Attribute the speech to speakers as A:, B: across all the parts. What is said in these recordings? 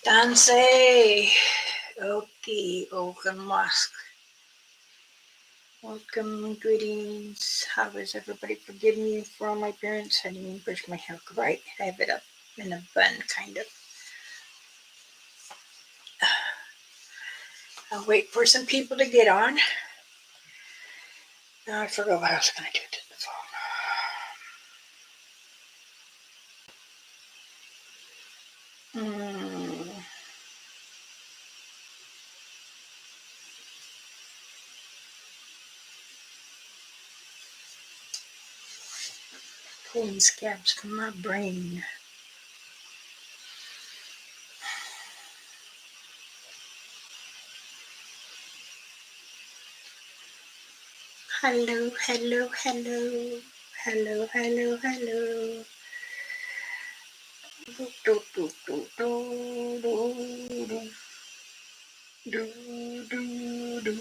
A: Danse. Okay, Okanmask. Welcome, greetings. How is everybody? Forgive me for my parents. I didn't even brush my hair right. I have it up in a bun, kind of. I'll wait for some people to get on. Now I forgot what I was going to do to the phone. Pulling scabs from my brain. Hello, hello, hello. Hello, hello, hello. Do, do, do, do, do, do, do, do, do.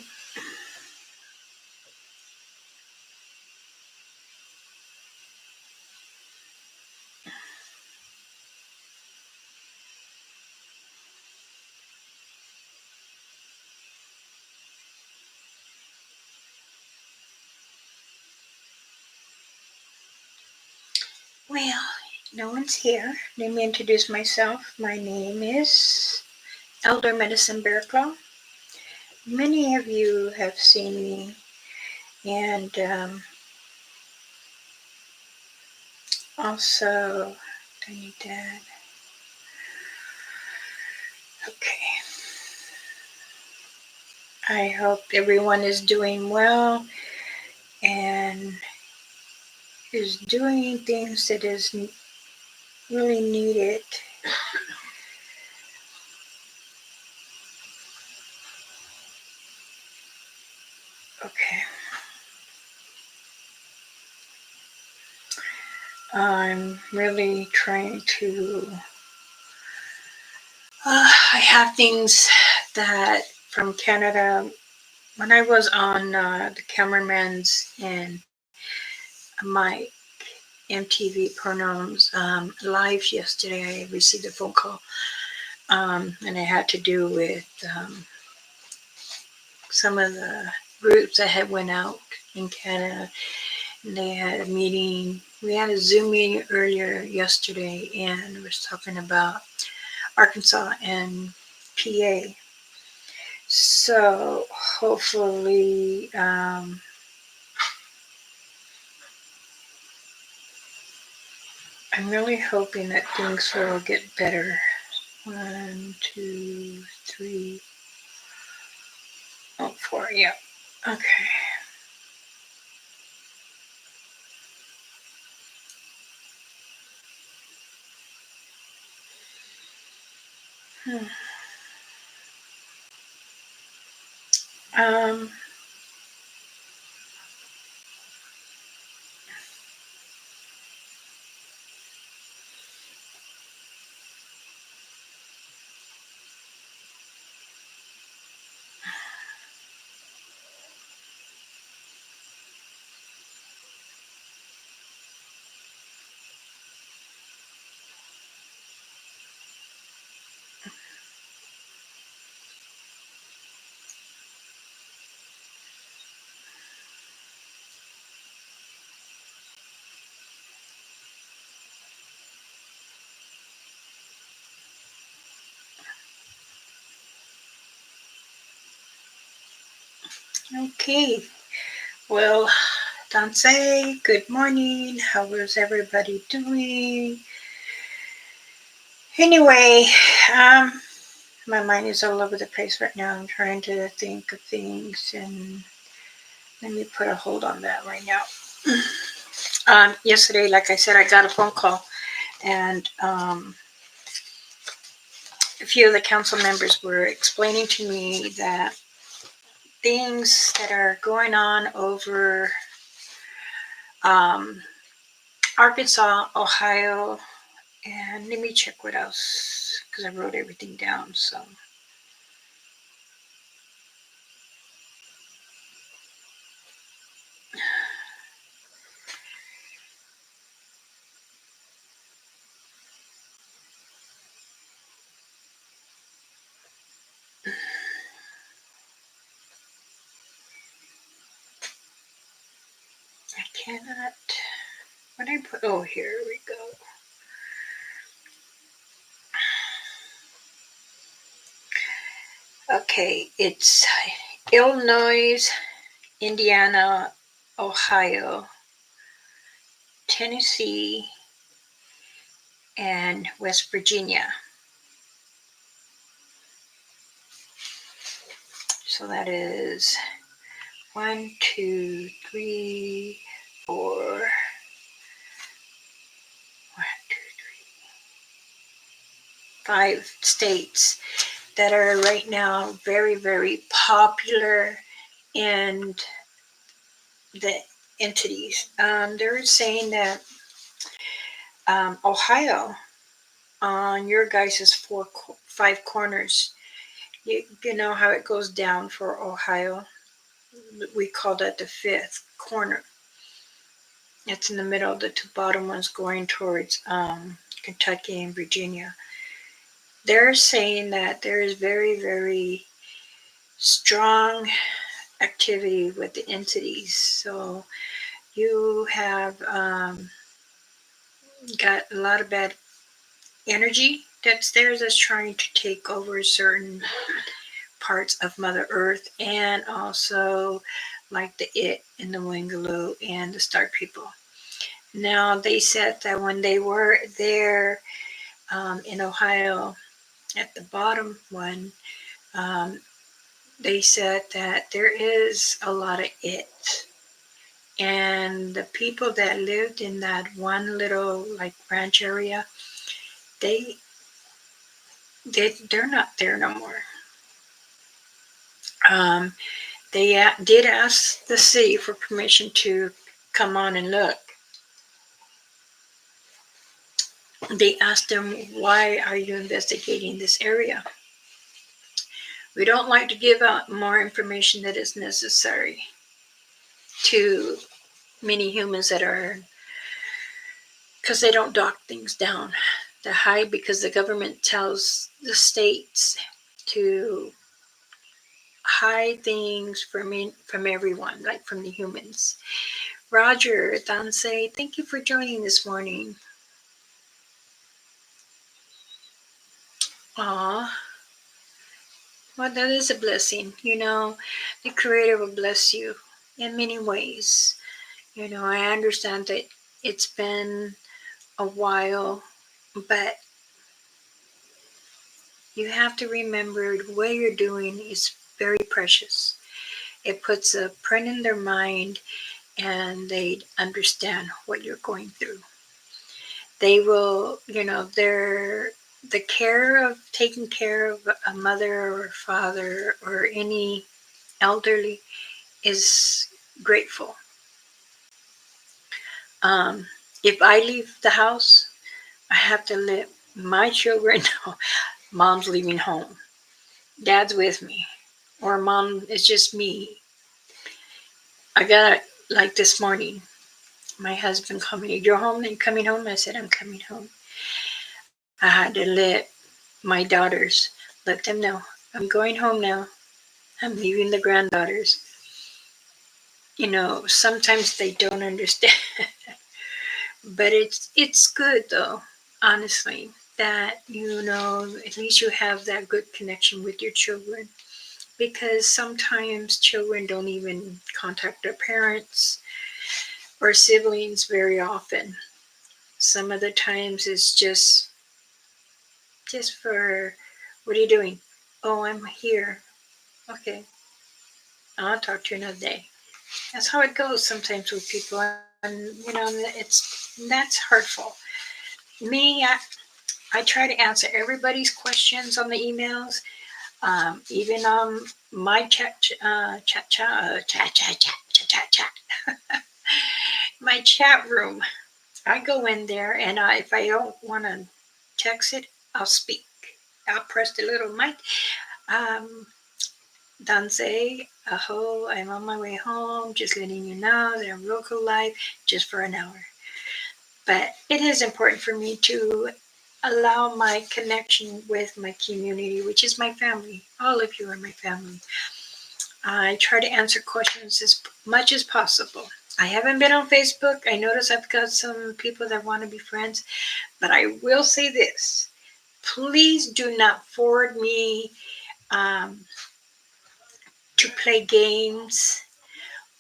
A: Well, no one's here. Let me introduce myself. My name is Elder Medicine Bear Claw. Many of you have seen me, and also, I need that. Okay. I hope everyone is doing well and is doing things that is really needed. Okay. I'm really trying to. I have things that from Canada. When I was on the cameraman's and Mike MTV Pronoun's live yesterday, I received a phone call, and it had to do with some of the groups that had went out in Canada. And they had a meeting. We had a Zoom meeting earlier yesterday, and we was talking about Arkansas and PA. So hopefully, I'm really hoping that things will get better. 1, 2, 3, 4. Yeah. Okay. Hmm. Um. Okay. Well, Danse, good morning. How is everybody doing? Anyway, um, my mind is all over the place right now. I'm trying to think of things, and let me put a hold on that right now. Yesterday, like I said, I got a phone call, and a few of the council members were explaining to me that things that are going on over um, Arkansas, Ohio, and let me check what else because I wrote everything down. So cannot. What I put? Oh, here we go. Okay, it's Illinois, Indiana, Ohio, Tennessee, and West Virginia. So that is 1, 2, 3, 4. 1, 2, 3, 5 states that are right now very, very popular in the entities. They're saying that Ohio, on your guys' 5 corners, you know how it goes down for Ohio. We call that the 5th corner. It's in the middle of the 2 bottom ones going towards Kentucky and Virginia. They're saying that there is very, very strong activity with the entities. So you have got a lot of bad energy that's there that's trying to take over certain parts of Mother Earth, and also like the It and the Wingaloo and the Star People. Now, they said that when they were there in Ohio at the bottom one, they said that there is a lot of It. And the people that lived in that one little like ranch area, they they're not there no more. They did ask the city for permission to come on and look. They asked them, why are you investigating this area? We don't like to give out more information that is necessary to many humans that are, because they don't dock things down. They hide because the government tells the states to hide things from everyone, like from the humans. Roger Dansei, thank you for joining this morning. Aw, well, that is a blessing. The Creator will bless you in many ways. I understand that it's been a while, but you have to remember what you're doing is very precious. It puts a print in their mind, and they understand what you're going through. They will, the care of taking care of a mother or father or any elderly is grateful. If I leave the house, I have to let my children know mom's leaving home, dad's with me, or mom is just me. I got, like this morning, my husband called me, you're home and coming home? I said, I'm coming home. I had to let my daughters, let them know, I'm going home now. I'm leaving the granddaughters. Sometimes they don't understand. But it's good though, honestly, that at least you have that good connection with your children, because sometimes children don't even contact their parents or siblings very often. Some of the times it's just for, what are you doing? Oh, I'm here. Okay, I'll talk to you another day. That's how it goes sometimes with people, and that's hurtful. Me, I try to answer everybody's questions on the emails, even on my my chat room. I go in there, and if I don't want to text it, I'll speak. I'll press the little mic. Danse, aho, I'm on my way home. Just letting you know that I'm Roku Live just for an hour. But it is important for me to allow my connection with my community, which is my family. All of you are my family. I try to answer questions as much as possible. I haven't been on Facebook. I notice I've got some people that want to be friends, but I will say this. Please do not forward me um, to play games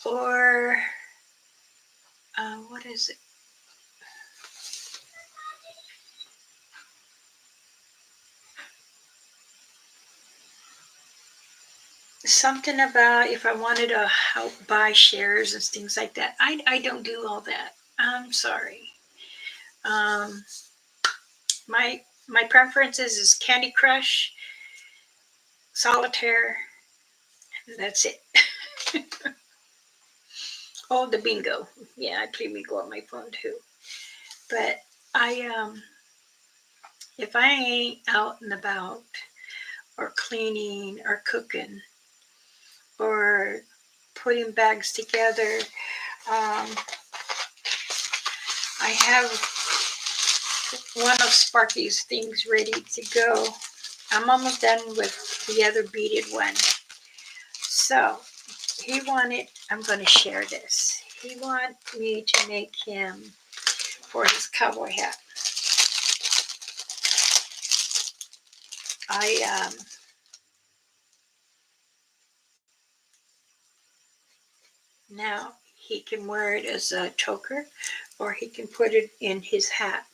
A: or what is it? Something about if I wanted to help buy shares and things like that. I don't do all that. I'm sorry. Um, my preferences is Candy Crush, Solitaire. That's it. Oh, the bingo. Yeah, I play bingo on my phone too. But I if I ain't out and about or cleaning or cooking or putting bags together, I have one of Sparky's things ready to go. I'm almost done with the other beaded one. So he wanted, I'm going to share this. He wanted me to make him for his cowboy hat. I now he can wear it as a choker or he can put it in his hat.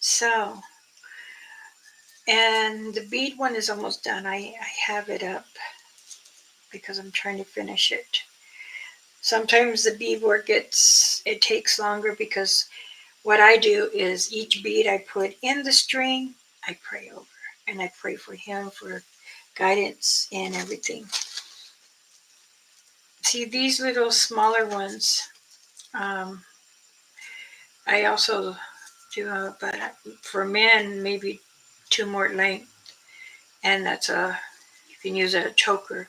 A: So, and the bead one is almost done. I have it up because I'm trying to finish it. Sometimes the bead work it takes longer because what I do is each bead I put in the string, I pray over and I pray for him for guidance and everything. See these little smaller ones, um, I also do, but for men maybe two more length, and that's you can use a choker,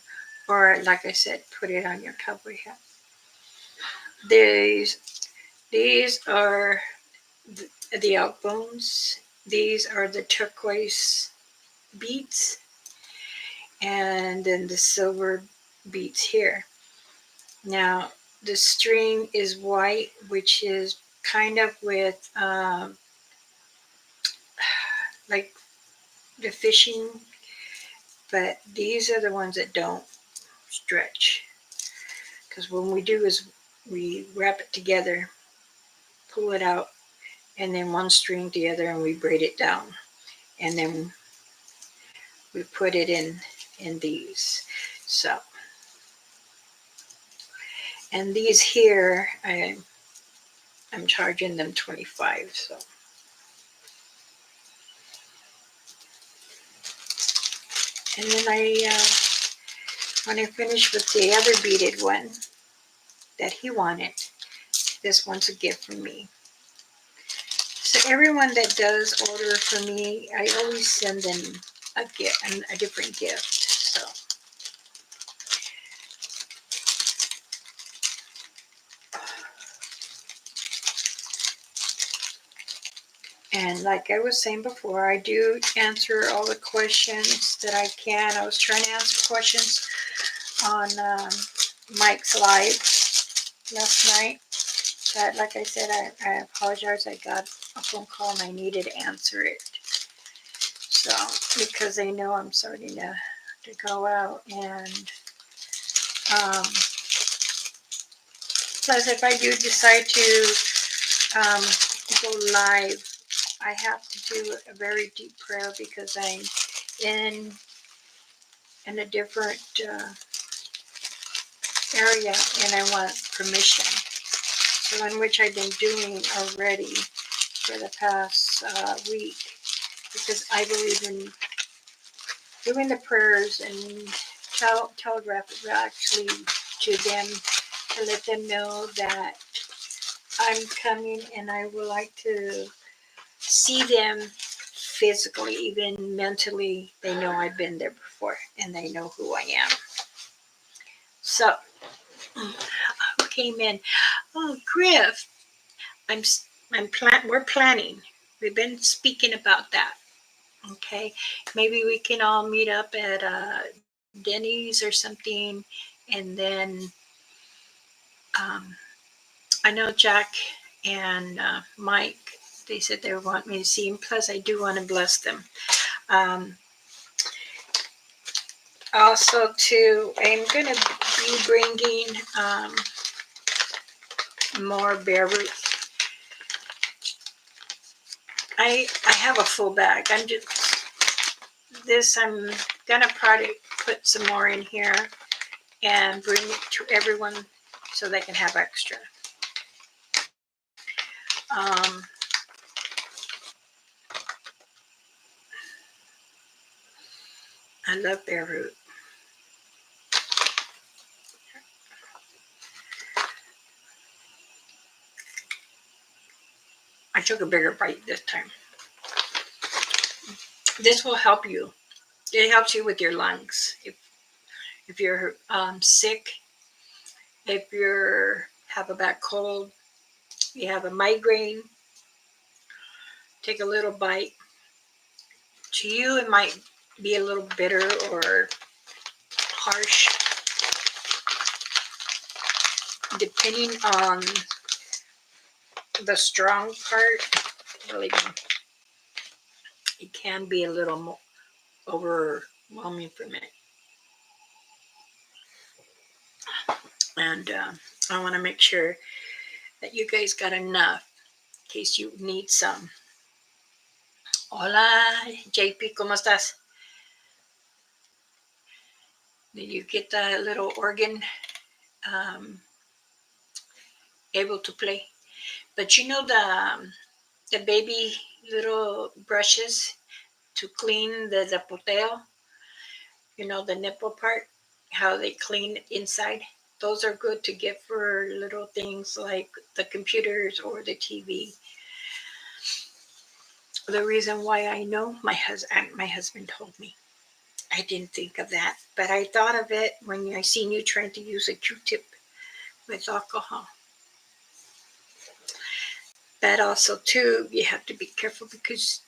A: or like I said, put it on your cowboy hat. These these are the elk bones. These are the turquoise beads, and then the silver beads here. Now the string is white, which is kind of with like the fishing, but these are the ones that don't stretch. Because when we do is we wrap it together, pull it out, and then one string together, and we braid it down, and then we put it in these. So, and these here, I'm charging them 25. So, and then when I finish with the other beaded one that he wanted, this one's a gift from me. So everyone that does order from me, I always send them a gift, a different gift. So, and like I was saying before, I do answer all the questions that I can. I was trying to answer questions on Mike's live last night. But like I said, I apologize. I got a phone call and I needed to answer it. So, because they know I'm starting to go out. And plus, if I do decide to go live, I have to do a very deep prayer because I'm in a different area and I want permission. So in which I've been doing already for the past week because I believe in doing the prayers and telegraph it actually to them to let them know that I'm coming and I would like to see them physically, even mentally. They know I've been there before and they know who I am. So, who came in? Oh, Griff. I'm we're planning. We've been speaking about that. Okay, maybe we can all meet up at Denny's or something, and then I know Jack and Mike, they said they want me to see him. Plus, I do want to bless them. Um, Also, too, I'm going to be bringing more bear root. I have a full bag. I'm gonna probably put some more in here and bring it to everyone so they can have extra. Um, I love bear root. I took a bigger bite this time. This will help you. It helps you with your lungs. If you're sick, if you have a bad cold, you have a migraine, take a little bite. To you, it might be a little bitter or harsh, depending on the strong part. Really, it can be a little more overwhelming for me. And I want to make sure that you guys got enough in case you need some. Hola, JP, ¿cómo estás? Did you get the little organ able to play? But you know the baby little brushes to clean the zapoteo, you know, the nipple part, how they clean inside. Those are good to get for little things like the computers or the TV. The reason why I know, my husband told me. I didn't think of that, but I thought of it when I seen you trying to use a Q-tip with alcohol. But also too, you have to be careful because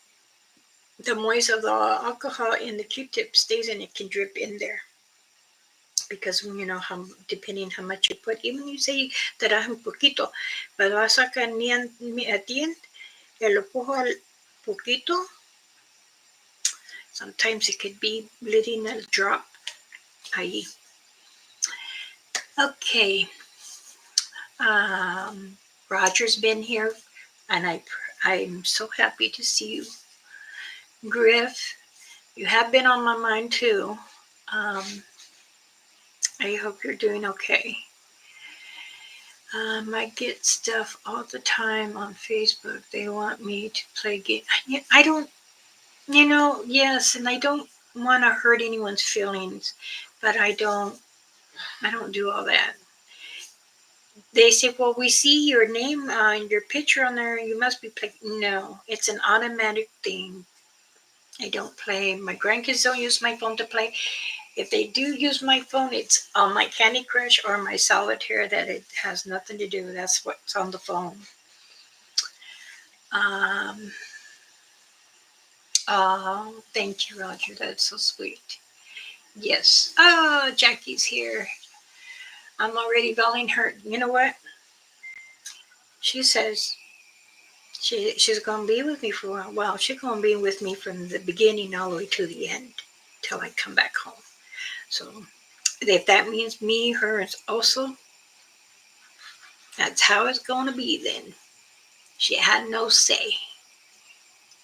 A: the moist of the alcohol in the Q-tip stays and it can drip in there. Because you know how, depending how much you put, even you say that un poquito, pero vas a sacar ni a ti, lo pujo al poquito. Sometimes it could be letting a drop. Ahí. Okay. Roger's been here, and I'm so happy to see you. Griff, you have been on my mind too. I hope you're doing okay. I get stuff all the time on Facebook. They want me to play games. I don't, yes, and I don't want to hurt anyone's feelings, but I don't do all that. They say, well, we see your name and your picture on there. You must be playing. No, it's an automatic thing. I don't play. My grandkids don't use my phone to play. If they do use my phone, it's on my Candy Crush or my Solitaire that it has nothing to do. That's what's on the phone. Oh, thank you, Roger. That's so sweet. Yes. Oh, Jackie's here. I'm already belling her. You know what? She says she's going to be with me for a while. Well, she's going to be with me from the beginning all the way to the end till I come back home. So if that means me, her, and also, that's how it's going to be then. She had no say.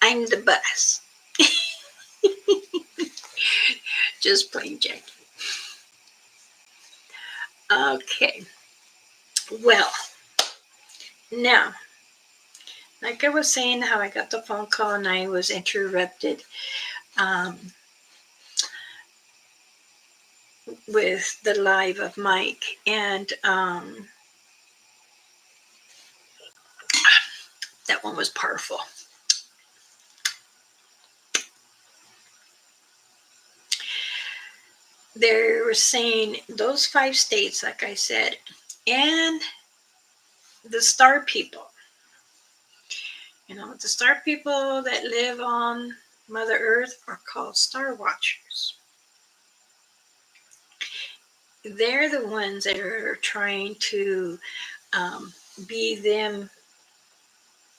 A: I'm the boss. Just plain Jackie. Okay. Well, now, like I was saying, how I got the phone call and I was interrupted with the live of Mike, and that one was powerful. They were saying those 5 states, like I said, and the star people. You know, the star people that live on Mother Earth are called star watchers. they're the ones that are trying to um, be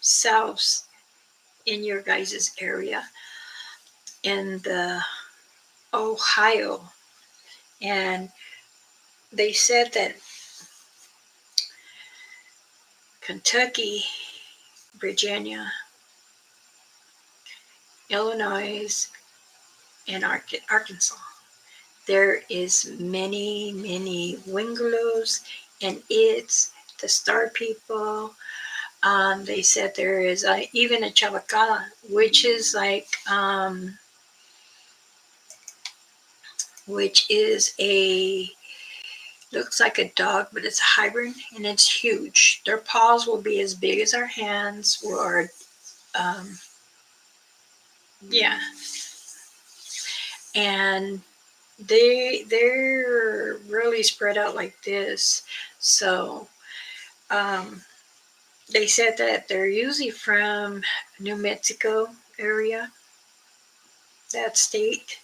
A: themselves in your guys' area in the Ohio. And they said that Kentucky, Virginia, Illinois, and Arkansas, there is many Wingalos, and it's the Star People. They said there is even a Chavacala, which is which is a looks like a dog, but it's a hybrid and it's huge. Their paws will be as big as our hands, or um, yeah, and they're really spread out like this. So um, they said that they're usually from New Mexico area, that state,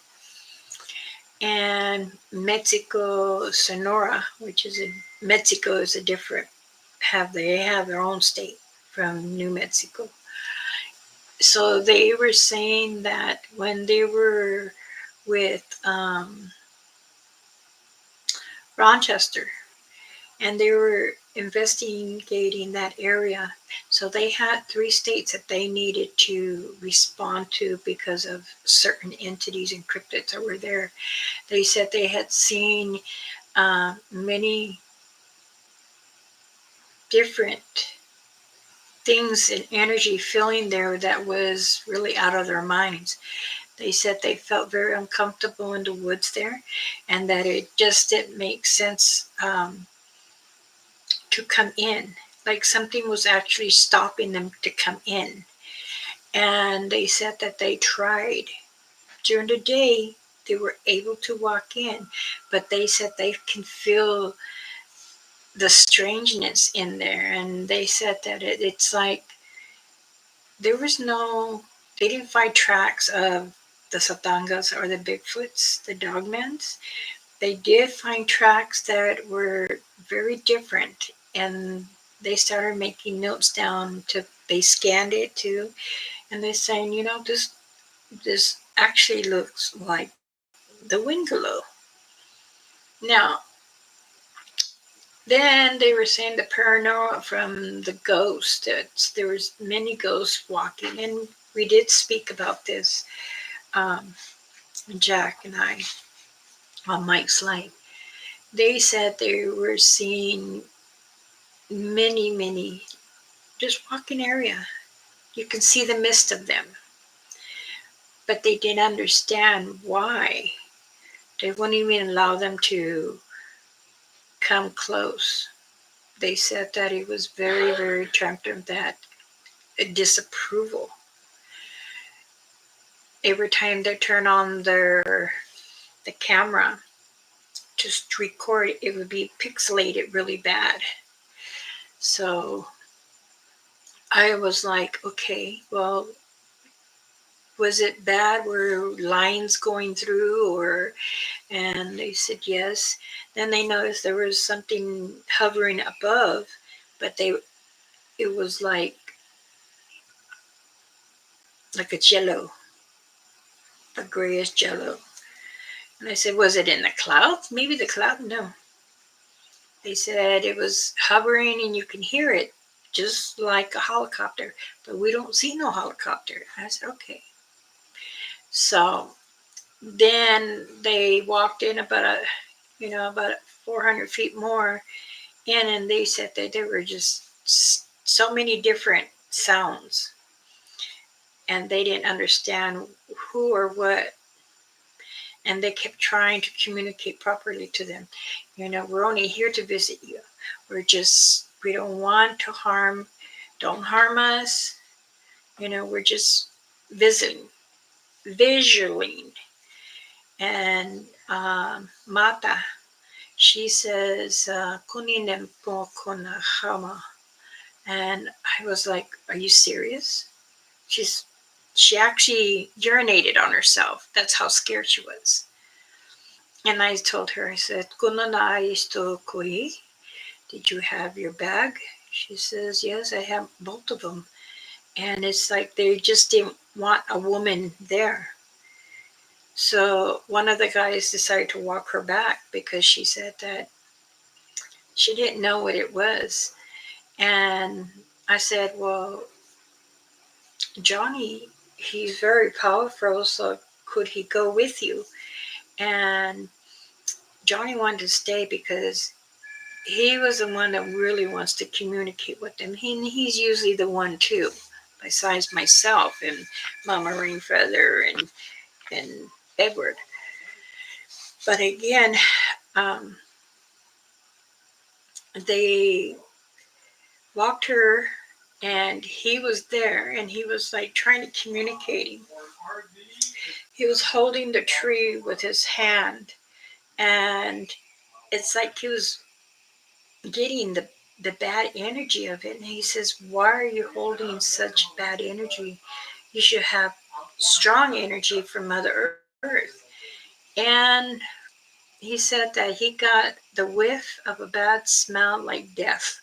A: and Mexico, Sonora, which is a Mexico is a different they have their own state from New Mexico. So they were saying that when they were with Rochester, and they were investigating that area. So they had 3 states that they needed to respond to because of certain entities and cryptids that were there. They said they had seen many different things and energy filling there that was really out of their minds. They said they felt very uncomfortable in the woods there, and that it just didn't make sense to come in. Like something was actually stopping them to come in. And they said that they tried. During the day, they were able to walk in, but they said they can feel the strangeness in there. And they said that it's like there was they didn't find tracks of the Satangas or the Bigfoots, the Dogmans. They did find tracks that were very different, and they started making notes down. They scanned it too, and they're saying, this actually looks like the Wingalo. Now, then they were saying the paranormal from the ghost. There was many ghosts walking, and we did speak about this, um, Jack and I, on Mike's Light. They said they were seeing many just walking area. You can see the mist of them, but they didn't understand why. They wouldn't even allow them to come close. They said that it was very attractive, that disapproval. Every time they turn on the camera to record, it would be pixelated really bad. So I was like, okay, well, was it bad? Were lines going through, or? And they said yes. Then they noticed there was something hovering above, but it was like a jello, a grayish jello. And I said, was it in the clouds? Maybe the cloud? No. They said it was hovering and you can hear it just like a helicopter, but we don't see no helicopter. I said, okay. So then they walked in about 400 feet more in, and they said that there were just so many different sounds, and they didn't understand who or what, and they kept trying to communicate properly to them. We're only here to visit you. We don't want to don't harm us. We're just visiting, visualing. And Mata, she says, Kuninem po konahama. And I was like, are you serious? She actually urinated on herself. That's how scared she was. And I told her, I said, "Kuno naayos to koi? Did you have your bag?" She says, "Yes, I have both of them." And it's like they just didn't want a woman there. So one of the guys decided to walk her back because she said that she didn't know what it was. And I said, "Well, Johnny, he's very powerful, so could he go with you?" And Johnny wanted to stay because he was the one that really wants to communicate with them. He's usually the one too, besides myself and Mama Rainfeather and Edward. But again, um, they walked her, and he was there, and he was like trying to communicate. He was holding the tree with his hand, and it's like he was getting the bad energy of it. And he says, "Why are you holding such bad energy? You should have strong energy from Mother Earth." And he said that he got the whiff of a bad smell like death.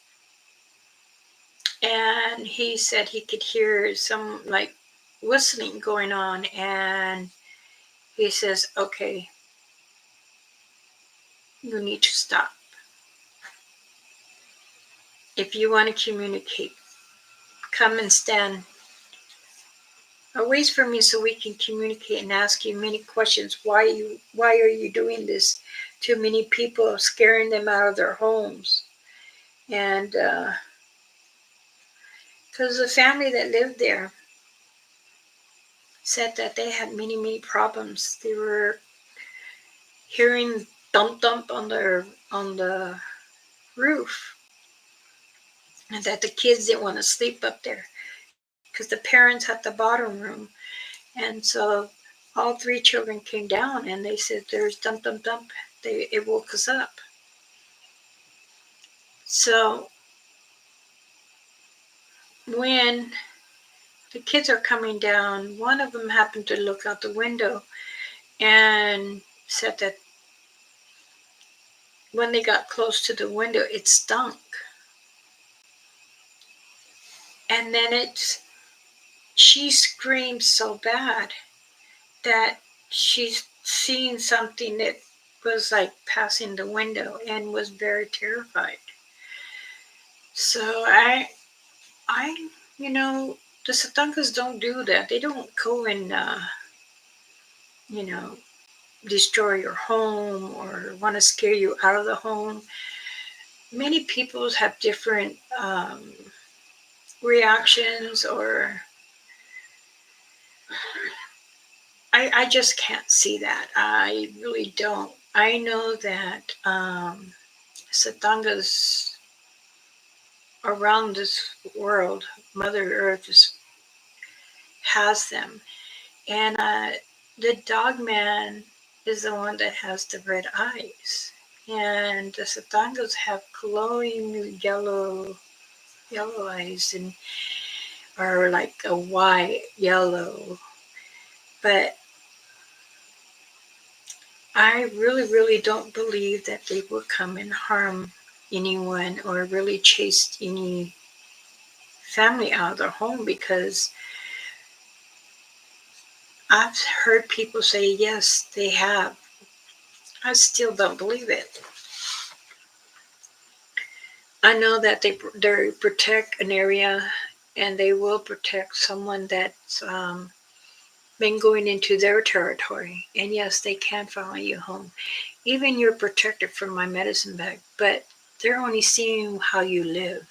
A: And he said he could hear some like whistling going on. And he says, "Okay, you need to stop. If you want to communicate, come and stand ways for me so we can communicate and ask you many questions. Why are you doing this to many people, scaring them out of their homes?" And because the family that lived there said that they had many problems. They were hearing thump thump on the roof, and that the kids didn't want to sleep up there because the parents had the bottom room. And so all three children came down, and they said, "There's thump thump thump." It woke us up. So when the kids are coming down, one of them happened to look out the window and said that when they got close to the window, it stunk. And then she screamed so bad that she's seen something that was like passing the window and was very terrified. So I, the Satankas don't do that. They don't go and, you know, destroy your home or want to scare you out of the home. Many people have different reactions, or I just can't see that. I really don't. I know that Satangas around this world, Mother Earth has them. And the dog man is the one that has the red eyes. And the Satangas have glowing yellow eyes, and are like a white yellow. But I really don't believe that they will come and harm anyone or really chase any family out of their home, because I've heard people say yes, they have. I still don't believe it. I know that they protect an area, and they will protect someone that's been going into their territory. And yes, they can follow you home. Even you're protected from my medicine bag, but they're only seeing how you live.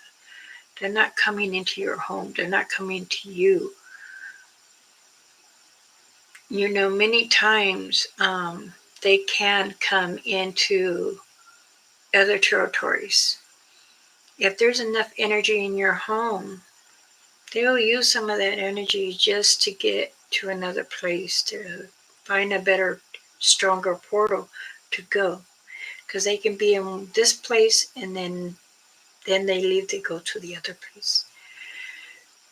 A: They're not coming into your home. They're not coming to you. Many times they can come into other territories. If there's enough energy in your home, they'll use some of that energy just to get to another place, to find a better, stronger portal to go. Because they can be in this place, and then they leave to go to the other place.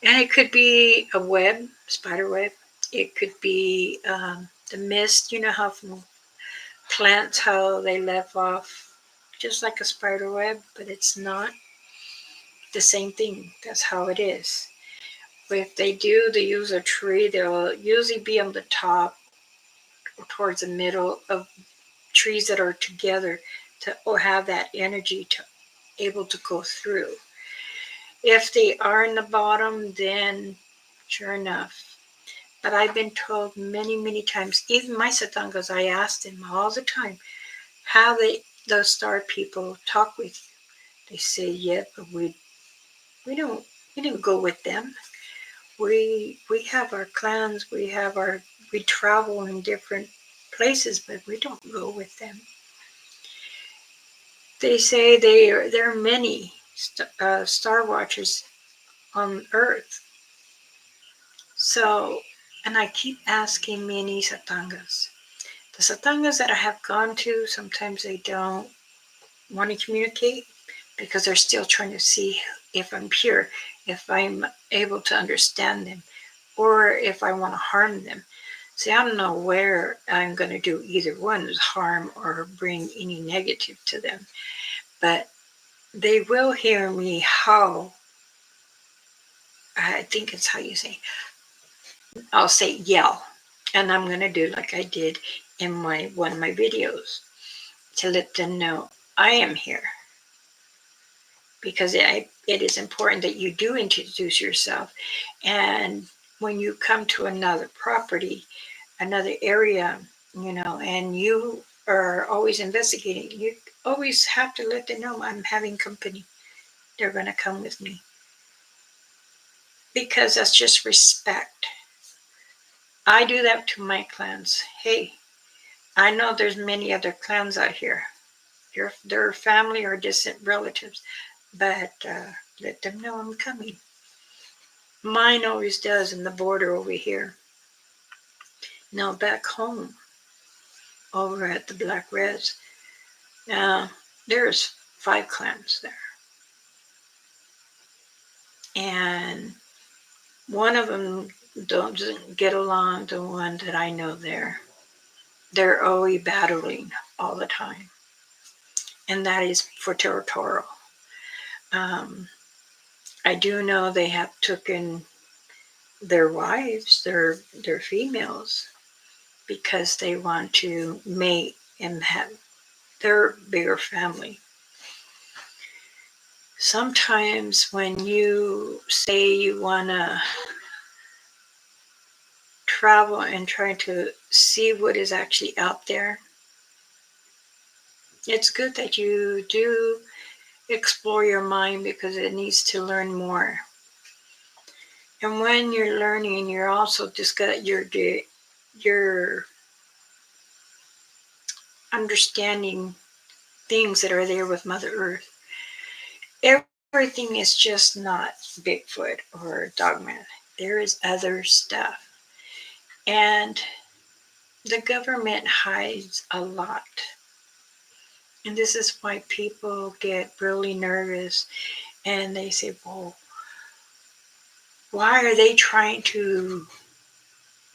A: And it could be a web, spider web. It could be the mist. You know how from plants, how they live off just like a spider web, but it's not the same thing. That's how it is. If they do, they use a tree, they'll usually be on the top or towards the middle of trees that are together to or have that energy to able to go through. If they are in the bottom, then sure enough. But I've been told many, many times, even my satangas, I ask them all the time, how those star people talk with you. They say, yeah, but we don't we didn't go with them. We have our clans, we travel in different places, but we don't go with them. They say there are many star watchers on Earth. So, and I keep asking many satangas. The satangas that I have gone to, sometimes they don't want to communicate because they're still trying to see if I'm pure, if I'm able to understand them, or if I want to harm them. See, I don't know where I'm going to do either one, is harm or bring any negative to them. But they will hear me howl. I think it's how you say. I'll say yell. And I'm going to do like I did in my one of my videos to let them know I am here. Because it is important that you do introduce yourself. And when you come to another property, another area, and you are always investigating, you always have to let them know I'm having company. They're going to come with me. Because that's just respect. I do that to my clans. Hey, I know there's many other clans out here. They're family or distant relatives, but let them know I'm coming. Mine always does in the border over here. Now back home, over at the Black Res, there's 5 clans there. And one of them doesn't get along, the one that I know there. They're always battling all the time. And that is for territorial. Um, I do know they have taken their wives, their females, because they want to mate and have their bigger family. Sometimes when you say you want to travel and try to see what is actually out there, it's good that you do explore your mind because it needs to learn more. And when you're learning, you're also you're understanding things that are there with Mother Earth. Everything is just not Bigfoot or Dogman. There is other stuff. And the government hides a lot. And this is why people get really nervous and they say, well, why are they trying to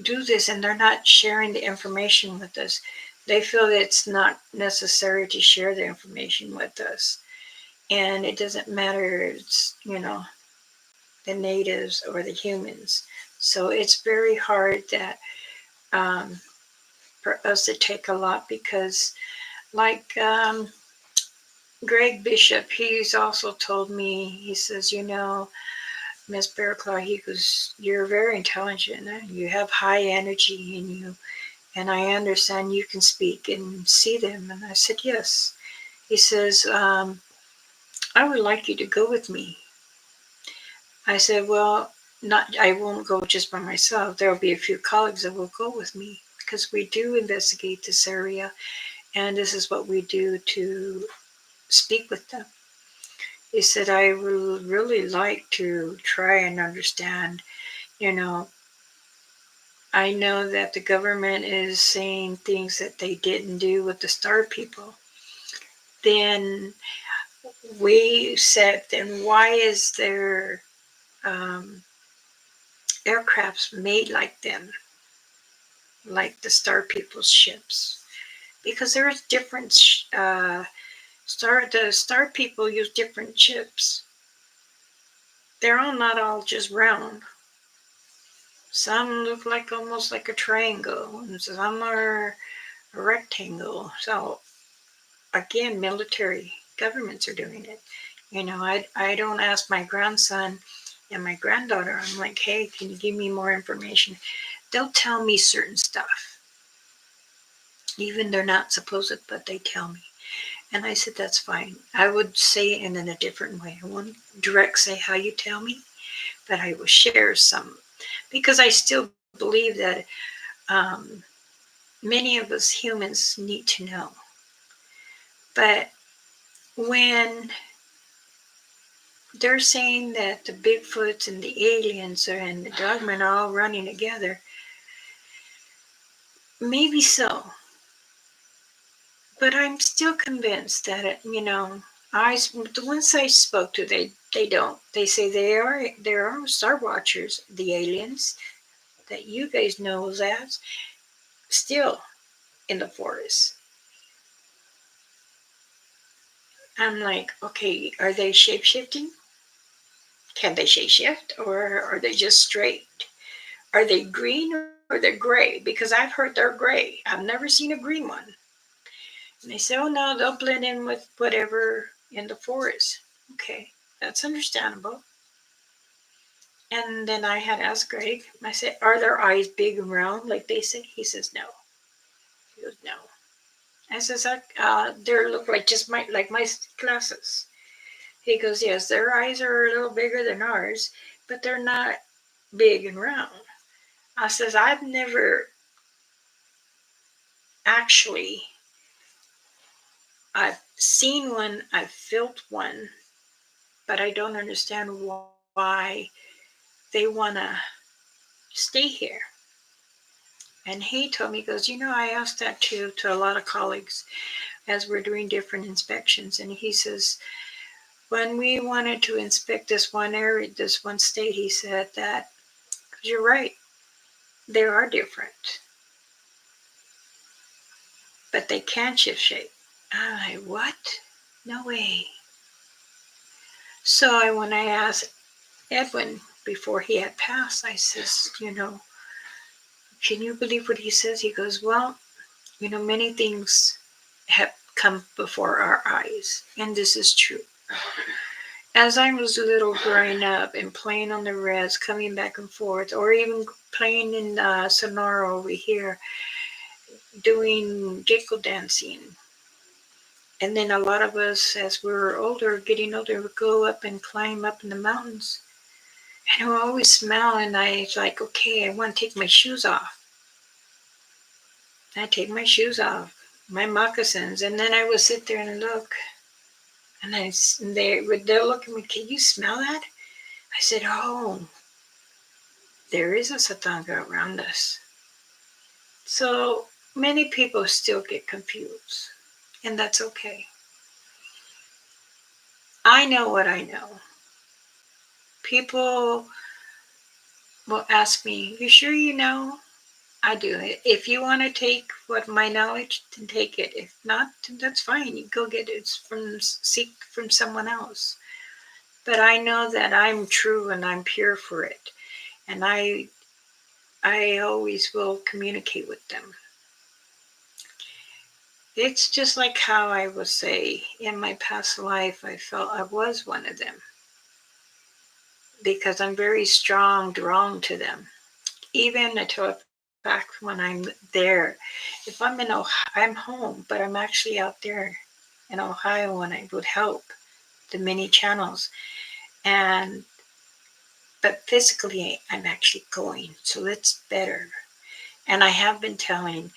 A: do this and they're not sharing the information with us? They feel that it's not necessary to share the information with us. And it doesn't matter, it's, the natives or the humans. So it's very hard that for us to take a lot because, like Greg Bishop, he's also told me, he says, Miss Bearclaw, he goes, you're very intelligent. You have high energy in you. And I understand you can speak and see them. And I said, yes. He says, I would like you to go with me. I said, well, I won't go just by myself. There will be a few colleagues that will go with me because we do investigate this area. And this is what we do to speak with them. He said, I would really like to try and understand, I know that the government is saying things that they didn't do with the star people. Then we said, then why is there aircrafts made like them, like the star people's ships? because there's different the star people use different chips. They're all not all just round. Some look like almost like a triangle, and some are a rectangle. So again, military governments are doing it. I don't ask my grandson and my granddaughter. I'm like, hey, can you give me more information? They'll tell me certain stuff, even they're not supposed to, but they tell me. And I said, that's fine. I would say it in a different way. I won't direct say how you tell me, but I will share some, because I still believe that um, many of us humans need to know. But when they're saying that the Bigfoots and the aliens and the dogmen are all running together, maybe so. But I'm still convinced that the ones I spoke to, they don't. They say there are Star Watchers, the aliens that you guys know as, still in the forest. I'm like, okay, are they shape shifting? Can they shape shift, or are they just straight? Are they green or they're gray? Because I've heard they're gray. I've never seen a green one. And they say, oh no, they'll blend in with whatever in the forest. Okay, that's understandable. And then I had asked Greg, I said, are their eyes big and round like they say? He says, no. He goes, no. I says, they look like just like my glasses. He goes, yes, their eyes are a little bigger than ours, but they're not big and round. I says, I've never actually, I've seen one, I've felt one, but I don't understand why they want to stay here. And he told me, he goes, I asked that too to a lot of colleagues as we're doing different inspections. And he says, when we wanted to inspect this one area, this one state, he said that, because you're right, they are different, but they can shift shape. I'm like, what? No way. So when I asked Edwin before he had passed, I says, can you believe what he says? He goes, well, many things have come before our eyes, and this is true. As I was little growing up and playing on the res, coming back and forth, or even playing in Sonora over here, doing gecko dancing. And then a lot of us, as we were older, getting older, would go up and climb up in the mountains. And I would always smile, and I was like, okay, I want to take my shoes off. I take my shoes off, my moccasins, and then I would sit there and look. And they'll look at me, can you smell that? I said, oh, there is a Satanga around us. So many people still get confused, and that's okay. I know what I know. People will ask me, you sure you know? I do. If you want to take what my knowledge, then take it. If not, then that's fine. You go get it seek from someone else. But I know that I'm true and I'm pure for it. And I always will communicate with them. It's just like how I will say in my past life, I felt I was one of them because I'm very strong, drawn to them. Even until back when I'm there, if I'm in Ohio, I'm home, but I'm actually out there in Ohio when I would help the mini channels, and but physically I'm actually going, so it's better. And I have been telling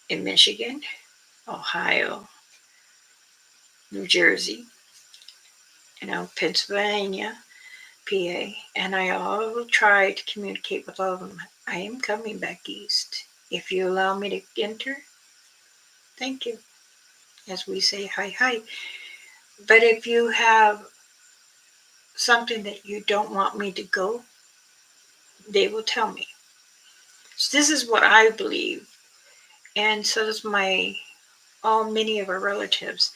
A: in Michigan, Ohio, New Jersey, Pennsylvania, PA, and I will try to communicate with all of them. I am coming back east. If you allow me to enter, thank you. As we say, hi, hi. But if you have something that you don't want me to go, they will tell me. So this is what I believe. and so does many of our relatives.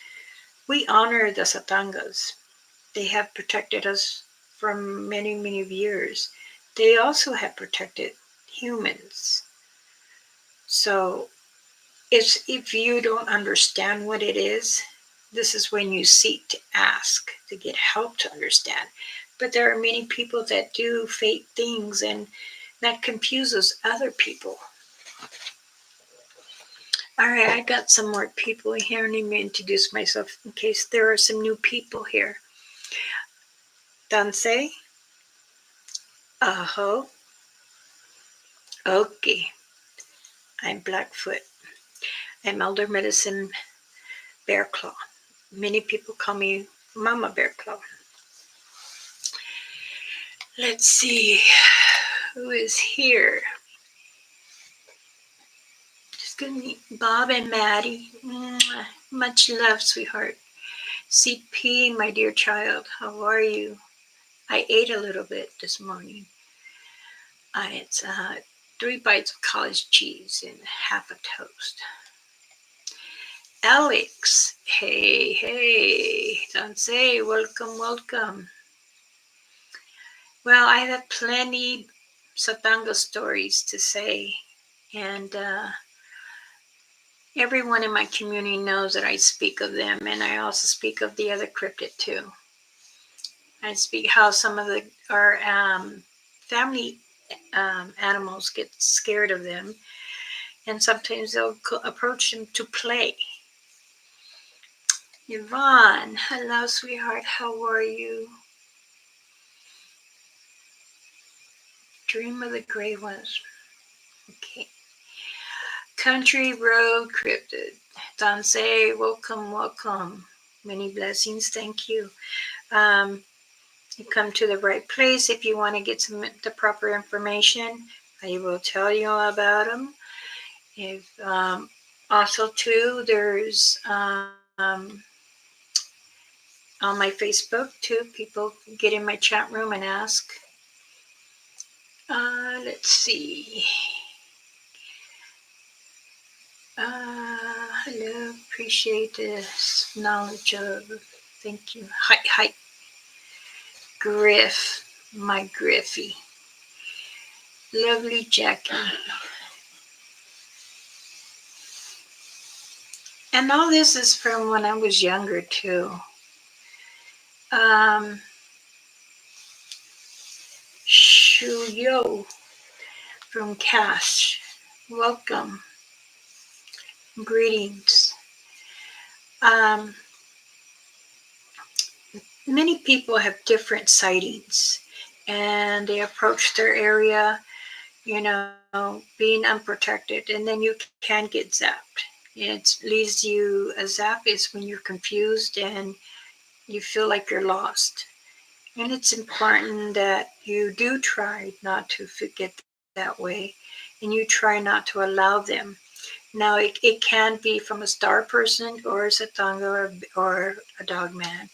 A: We honor the Satangas. They have protected us for many, many years. They also have protected humans. So if you don't understand what it is, this is when you seek to ask to get help to understand. But there are many people that do fake things, and that confuses other people. All right, I got some more people here. Let me introduce myself in case there are some new people here. Danse, Aho, okay. I'm Blackfoot. I'm Elder Medicine Bear Claw. Many people call me Mama Bear Claw. Let's see who is here. Just gonna meet Bob and Maddie. Much love, sweetheart. CP, my dear child, how are you? I ate a little bit this morning. It's 3 bites of cottage cheese and half a toast. Alex, hey, Danse, welcome. Well, I have plenty Satanga stories to say, and everyone in my community knows that I speak of them, and I also speak of the other cryptid too. I speak how some of our family animals get scared of them, and sometimes they'll approach them to play. Yvonne, hello, sweetheart. How are you? Dream of the Gray Ones. Okay. Country Road Cryptid. Danse, welcome. Many blessings. Thank you. You come to the right place if you want to get the proper information. I will tell you all about them. If also too, there's on my Facebook too. People get in my chat room and ask. Let's see. Hello, appreciate this knowledge of. Thank you. Hi, Griff, my Griffy. Lovely Jackie. And all this is from when I was younger too. Shuyo from Cash. Welcome. Greetings. Many people have different sightings, and they approach their area, being unprotected, and then you can get zapped. It leaves you, a zap is when you're confused and you feel like you're lost. And it's important that you do try not to forget that way, and you try not to allow them. Now, it can be from a star person or a Satanga or a dog man,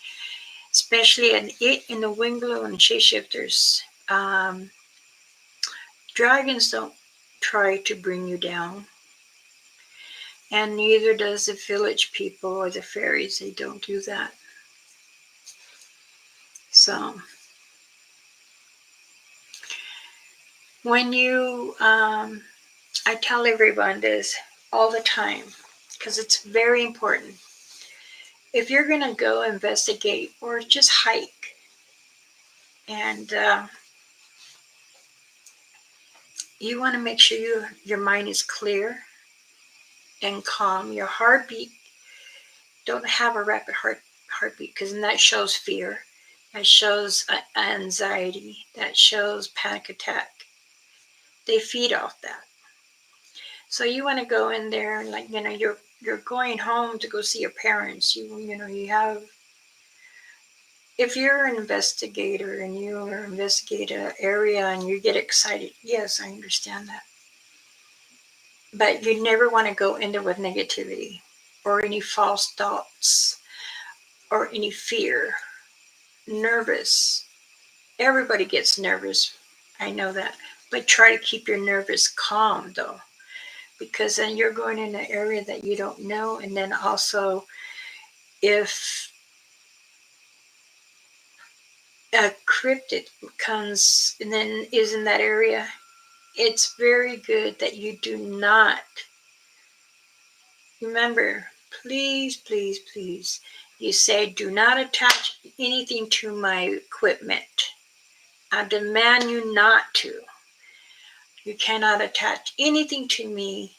A: especially in the Winglow and shapeshifters. Dragons don't try to bring you down, and neither does the village people or the fairies. They don't do that. So when you, I tell everyone this all the time because it's very important. If you're going to go investigate or just hike, and you want to make sure your mind is clear and calm, your heartbeat, don't have a rapid heartbeat, because then that shows fear, that shows anxiety, that shows panic attack. They feed off that. So you want to go in there and, like, you're going home to go see your parents. You have, if you're an investigator and you investigate an area and you get excited, yes, I understand that. But you never want to go into with negativity or any false thoughts or any fear, nervous. Everybody gets nervous. I know that. But try to keep your nervous calm, though, because then you're going in an area that you don't know. And then also, if a cryptid comes and then is in that area, it's very good that you do not, remember, please, please, please, you say, do not attach anything to my equipment. I demand you not to. You cannot attach anything to me,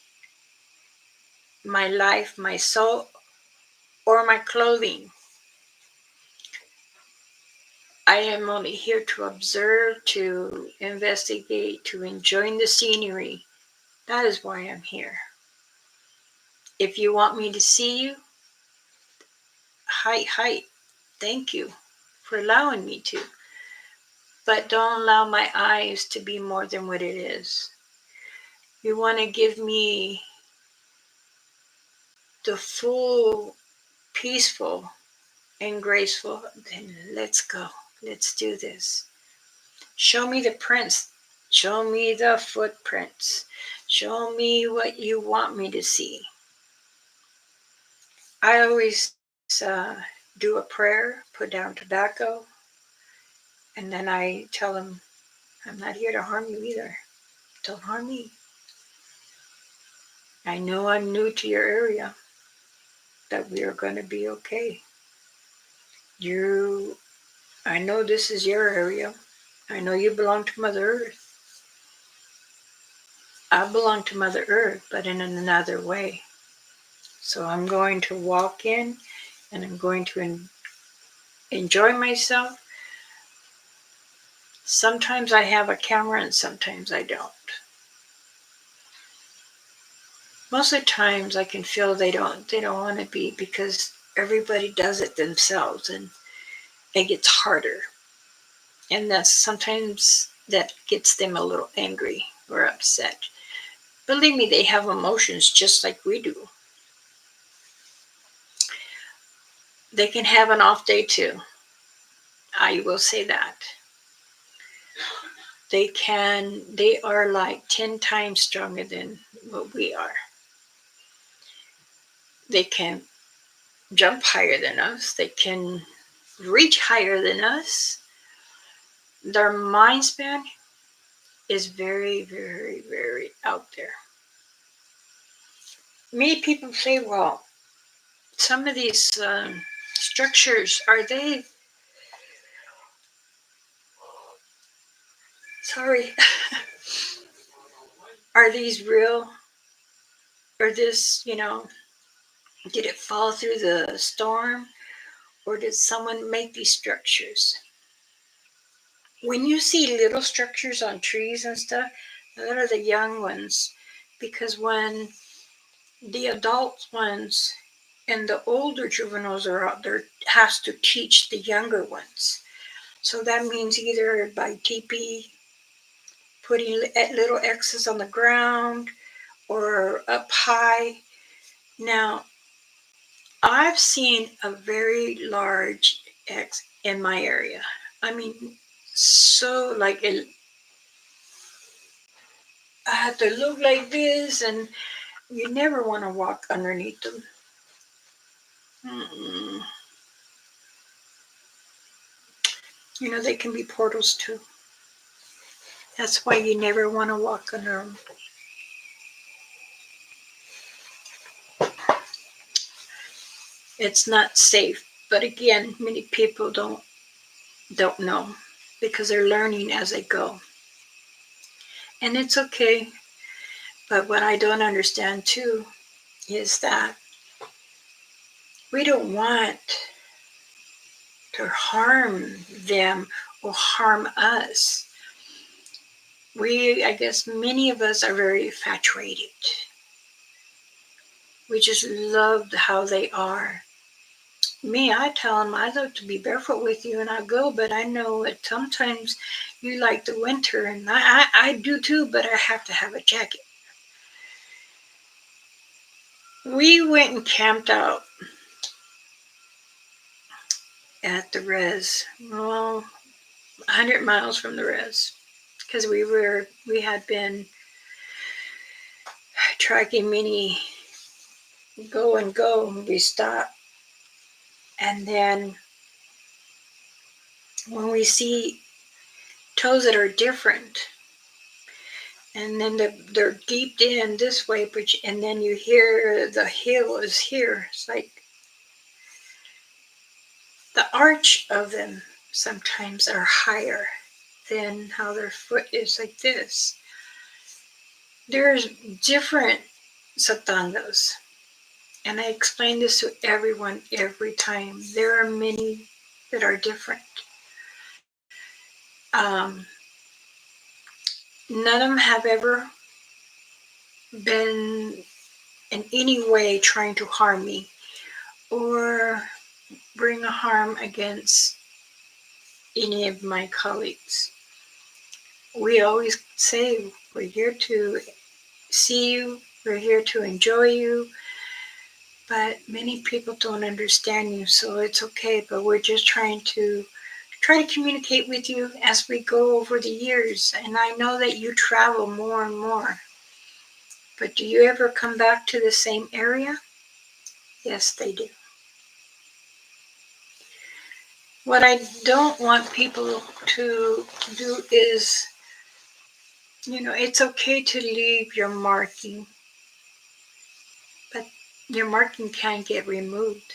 A: my life, my soul, or my clothing. I am only here to observe, to investigate, to enjoy the scenery. That is why I'm here. If you want me to see you, hi, thank you for allowing me to. But don't allow my eyes to be more than what it is. You want to give me the full, peaceful, and graceful, then let's go. Let's do this. Show me the prints. Show me the footprints. Show me what you want me to see. I always do a prayer, put down tobacco, and then I tell them, I'm not here to harm you either. Don't harm me. I know I'm new to your area, but we are going to be okay. I know this is your area. I know you belong to Mother Earth. I belong to Mother Earth, but in another way. So I'm going to walk in and I'm going to enjoy myself. Sometimes I have a camera and sometimes I don't. Most of the times I can feel they don't want to be, because everybody does it themselves and it gets harder. And that's sometimes that gets them a little angry or upset. Believe me, they have emotions just like we do. They can have an off day too. I will say that. They are like 10 times stronger than what we are. They can jump higher than us. They can reach higher than us. Their mind span is very, very, very out there. Many people say, well, some of these structures, sorry, are these real? Or this, did it fall through the storm? Or did someone make these structures? When you see little structures on trees and stuff, that are the young ones. Because when the adult ones and the older juveniles are out there, has to teach the younger ones. So that means either by TP, putting little X's on the ground, or up high. Now, I've seen a very large X in my area. I mean, so like I had to look like this, and you never want to walk underneath them. Mm-mm. They can be portals too. That's why you never want to walk under them. It's not safe. But again, many people don't know, because they're learning as they go. And it's okay. But what I don't understand too is that we don't want to harm them or harm us. I guess many of us are very infatuated. We just love how they are. Me, I tell them I love to be barefoot with you and I go, but I know that sometimes you like the winter, and I do too, but I have to have a jacket. We went and camped out at the res, 100 miles from the res, because we had been tracking mini go and go, and we stop. And then when we see toes that are different, and then they're deep in this way, and then you hear the heel is here. It's like the arch of them sometimes are higher than how their foot is like this. There's different satangas, and I explain this to everyone every time. There are many that are different. Um, None of them have ever been in any way trying to harm me or bring a harm against any of my colleagues. We always say we're here to see you, we're here to enjoy you, but many people don't understand you, so it's okay. But we're just trying to communicate with you as we go over the years. And I know that you travel more and more, but do you ever come back to the same area? Yes, they do. What I don't want people to do is, it's okay to leave your marking, but your marking can't get removed.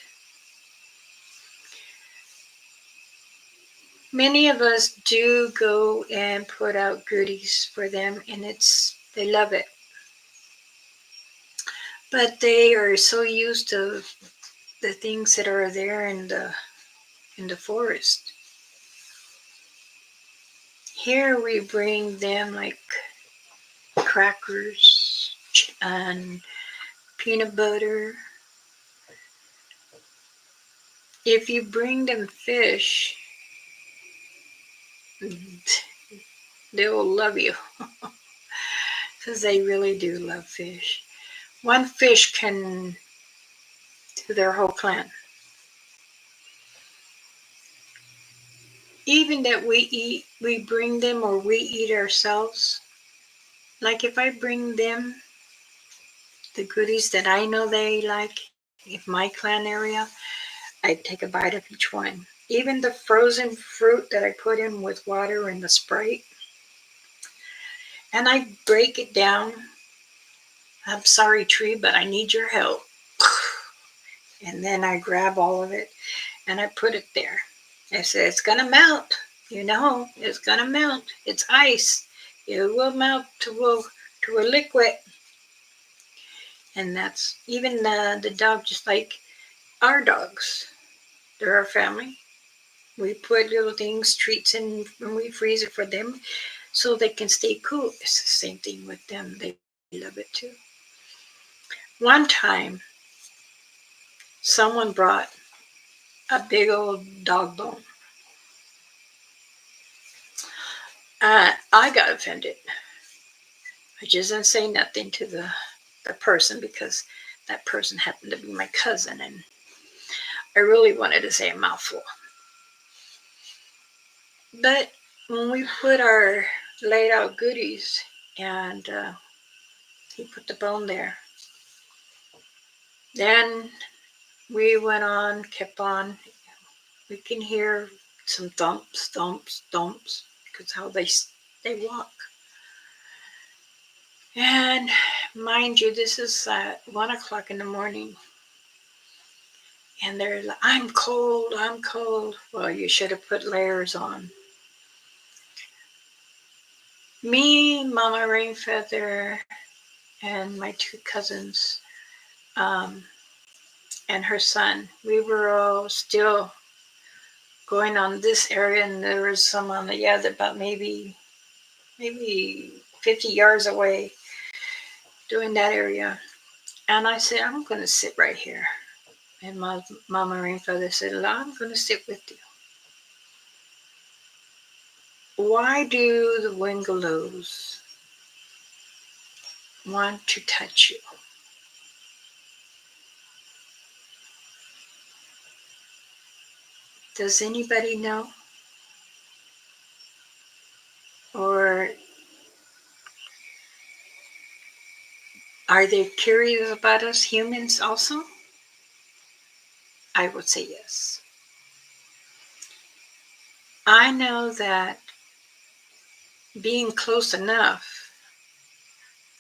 A: Many of us do go and put out goodies for them, and they love it. But they are so used to the things that are there in the forest. Here we bring them like crackers and peanut butter. If you bring them fish, they will love you because they really do love fish. One fish can do their whole clan. Even that we bring them or we eat ourselves. Like if I bring them the goodies that I know they like, in my clan area, I take a bite of each one. Even the frozen fruit that I put in with water and the Sprite, and I break it down. I'm sorry, tree, but I need your help. And then I grab all of it and I put it there. I said, it's going to melt. It's going to melt. It's ice. It will melt to a liquid. And that's even the dog, just like our dogs. They're our family. We put little things, treats in, and we freeze it for them so they can stay cool. It's the same thing with them. They love it too. One time, someone brought a big old dog bone. I got offended. I just didn't say nothing to the person because that person happened to be my cousin, and I really wanted to say a mouthful. But when we put our laid out goodies and he put the bone there, then we went on, kept on. We can hear some thumps, thumps, thumps because how they walk. And mind you, this is at 1 o'clock in the morning. And they're like, I'm cold, I'm cold. Well, you should have put layers on. Me, Mama Rainfeather, and my two cousins, and her son, we were all still going on this area, and there was some on the other, about maybe 50 yards away doing that area. And I said, I'm going to sit right here. And my Mama Rainfeather said, I'm going to sit with you. Why do the Wingalose want to touch you? Does anybody know? Or Are they curious about us humans also? I would say yes. I know that being close enough,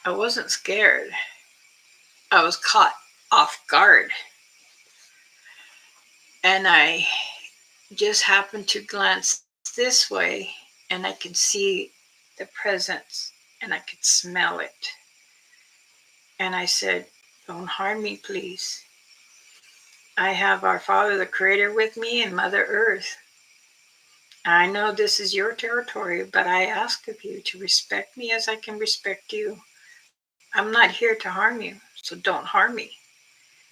A: I wasn't scared. I was caught off guard. And I just happened to glance this way and I could see the presence and I could smell it. And I said, "Don't harm me, please. I have our Father, the Creator, with me and Mother Earth. I know this is your territory, but I ask of you to respect me as I can respect you. I'm not here to harm you, so don't harm me.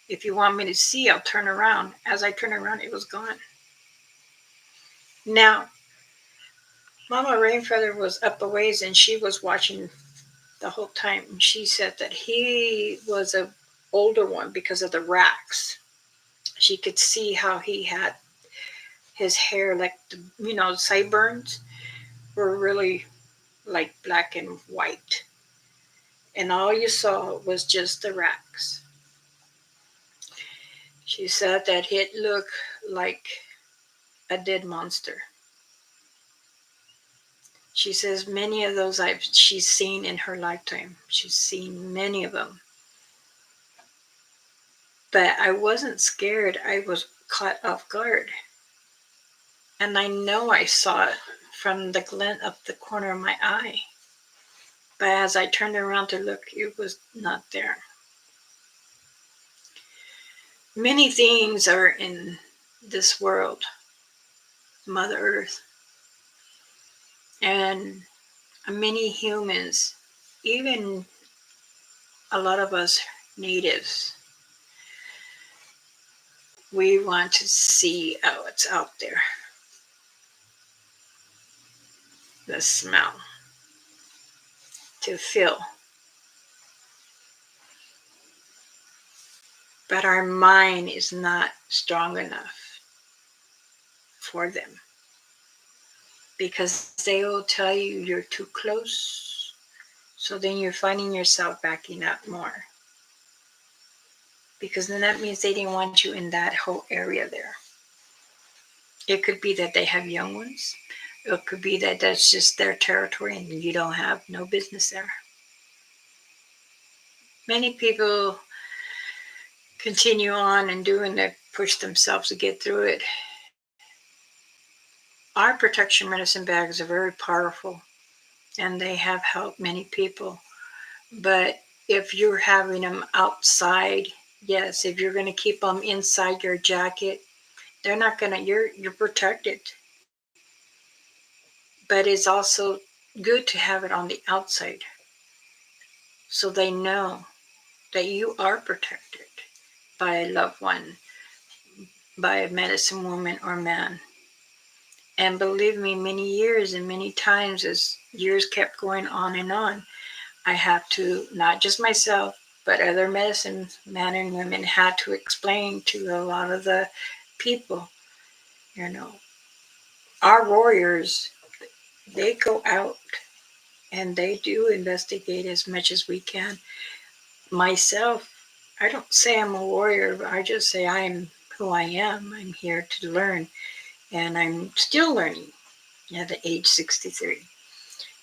A: If you want me to see, I'll turn around." As I turned around, it was gone. Now, Mama Rainfeather was up a ways and she was watching the whole time. And she said that he was a older one because of the racks. She could see how he had his hair, like the, sideburns were really like black and white. And all you saw was just the racks. She said that it looked like a dead monster. She says many of those she's seen in her lifetime. She's seen many of them. But I wasn't scared. I was caught off guard. And I know I saw it from the glint of the corner of my eye. But as I turned around to look, it was not there. Many things are in this world, Mother Earth, and many humans, even a lot of us natives, we want to see what's out there, the smell, to feel. But our mind is not strong enough for them because they will tell you you're too close. So then you're finding yourself backing up more because then that means they didn't want you in that whole area there. It could be that they have young ones. It could be that that's just their territory and you don't have no business there. Many people continue on and do and they push themselves to get through it. Our protection medicine bags are very powerful and they have helped many people. But if you're having them outside, yes, if you're going to keep them inside your jacket, they're not going to, you're protected. But it's also good to have it on the outside so they know that you are protected by a loved one, by a medicine woman or man. And believe me, many years and many times as years kept going on, I have to, not just myself, but other medicine men and women had to explain to a lot of the people, you know, our warriors, they go out and they do investigate as much as we can. Myself, I don't say I'm a warrior, but I just say I'm who I am. I'm here to learn, and I'm still learning at the age 63.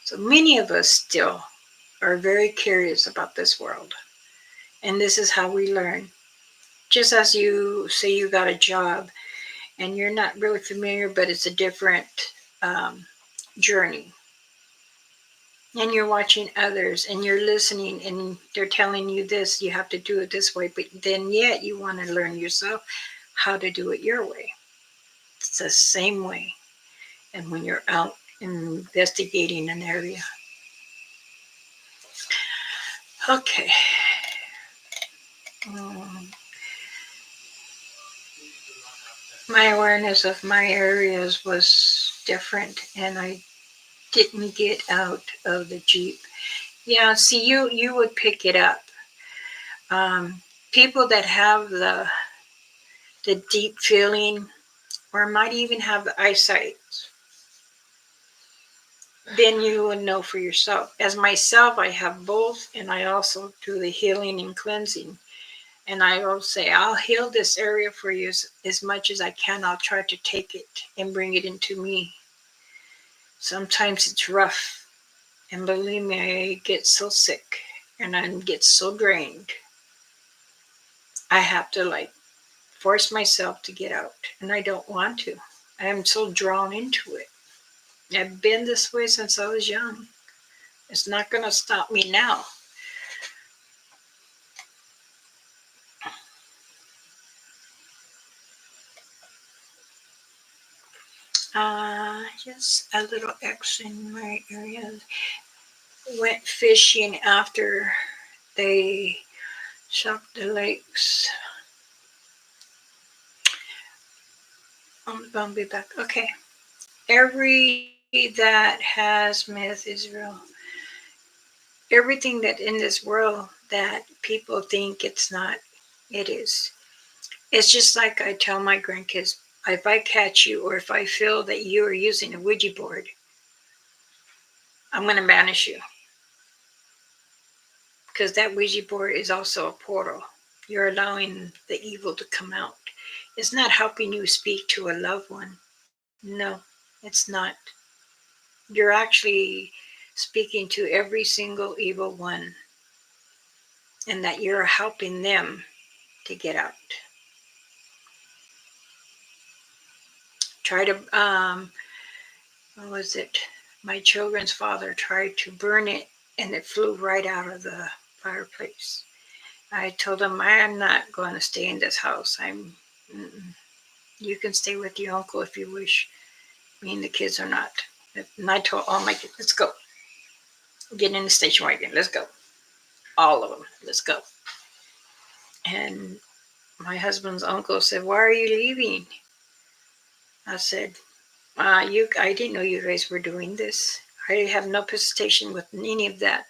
A: So many of us still are very curious about this world, and this is how we learn. Just as you say you got a job and you're not really familiar, but it's a different um, journey. And you're watching others and you're listening and they're telling you this, you have to do it this way, but then yet you want to learn yourself how to do it your way. It's the same way. And when you're out investigating an area. Okay. Um, my awareness of my areas was different and I didn't get out of the Jeep. Yeah, see, you would pick it up. People that have the deep feeling, or might even have the eyesight, then you will know for yourself. As myself, I have both, and I also do the healing and cleansing. And I will say, I'll heal this area for you as much as I can. I'll try to take it and bring it into me. Sometimes it's rough. And believe me, I get so sick and I get so drained. I have to force myself to get out. And I don't want to. I am so drawn into it. I've been this way since I was young. It's not going to stop me now. Just a little X in my area. Went fishing after they shut the lakes. I'll be back. Okay. Every that has myth is real. Everything that in this world that people think it's not, it is. It's just like I tell my grandkids, if I catch you or if I feel that you are using a Ouija board, I'm going to banish you. Because that Ouija board is also a portal. You're allowing the evil to come out. It's not helping you speak to a loved one. No, it's not. You're actually speaking to every single evil one, and that you're helping them to get out. Try to, what was it? My children's father tried to burn it, and it flew right out of the fireplace. I told him, I am not going to stay in this house. You can stay with your uncle if you wish. Me and the kids are not. And I told all my kids, let's go. Get in the station wagon. Let's go. All of them. Let's go. And my husband's uncle said, why are you leaving? I said, I didn't know you guys were doing this. I have no participation with any of that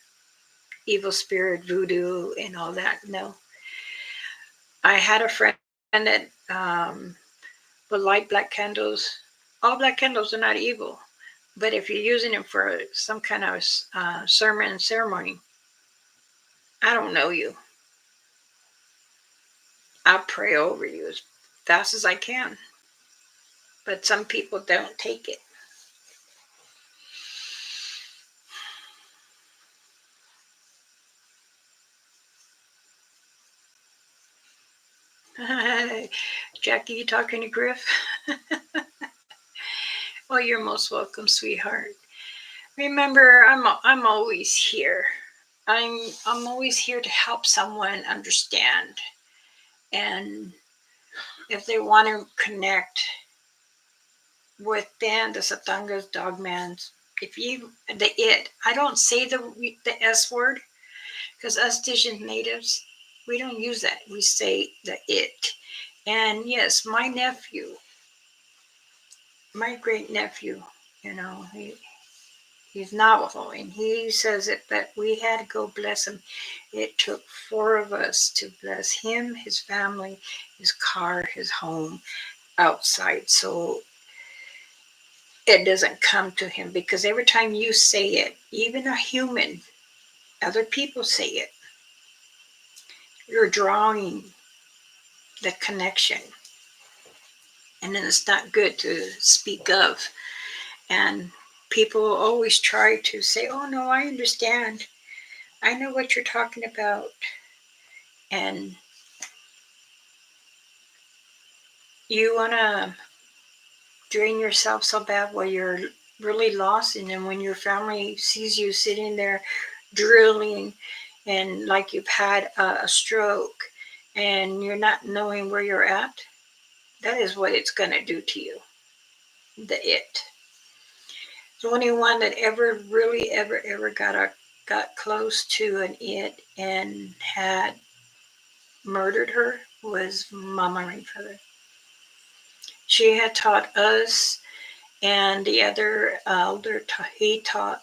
A: evil spirit, voodoo, and all that. No. I had a friend that would light black candles. All black candles are not evil. But if you're using them for some kind of sermon ceremony, I don't know you. I'll pray over you as fast as I can. But some people don't take it. Jackie, you talking to Griff? Well, you're most welcome, sweetheart. Remember, I'm always here. I'm always here to help someone understand. And if they want to connect with Dan, the Satangas, Dogmans, I don't say the S word, because us Dijon natives, we don't use that. We say the it. And yes, my nephew, my great nephew, he's Navajo, and he says that we had to go bless him. It took 4 of us to bless him, his family, his car, his home, outside. So it doesn't come to him, because every time you say it, even a human, other people say it, you're drawing the connection. And then it's not good to speak of. And people always try to say, oh no, I understand. I know what you're talking about. And you want to drain yourself so bad while you're really lost. And then when your family sees you sitting there drilling and like you've had a stroke and you're not knowing where you're at, that is what it's going to do to you. The it. The only one that ever really ever got close to an it and had murdered her was Mama Rainfeather. She had taught us and the other elder, he taught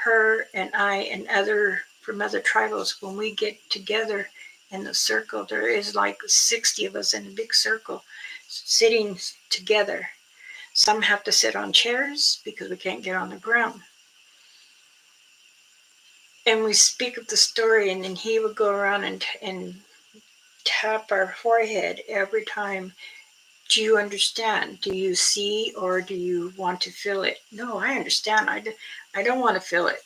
A: her and I and other from other tribals, when we get together in the circle, there is like 60 of us in a big circle sitting together. Some have to sit on chairs because we can't get on the ground. And we speak of the story, and then he would go around and tap our forehead every time. Do you understand? Do you see, or do you want to feel it? No, I understand. I don't want to feel it.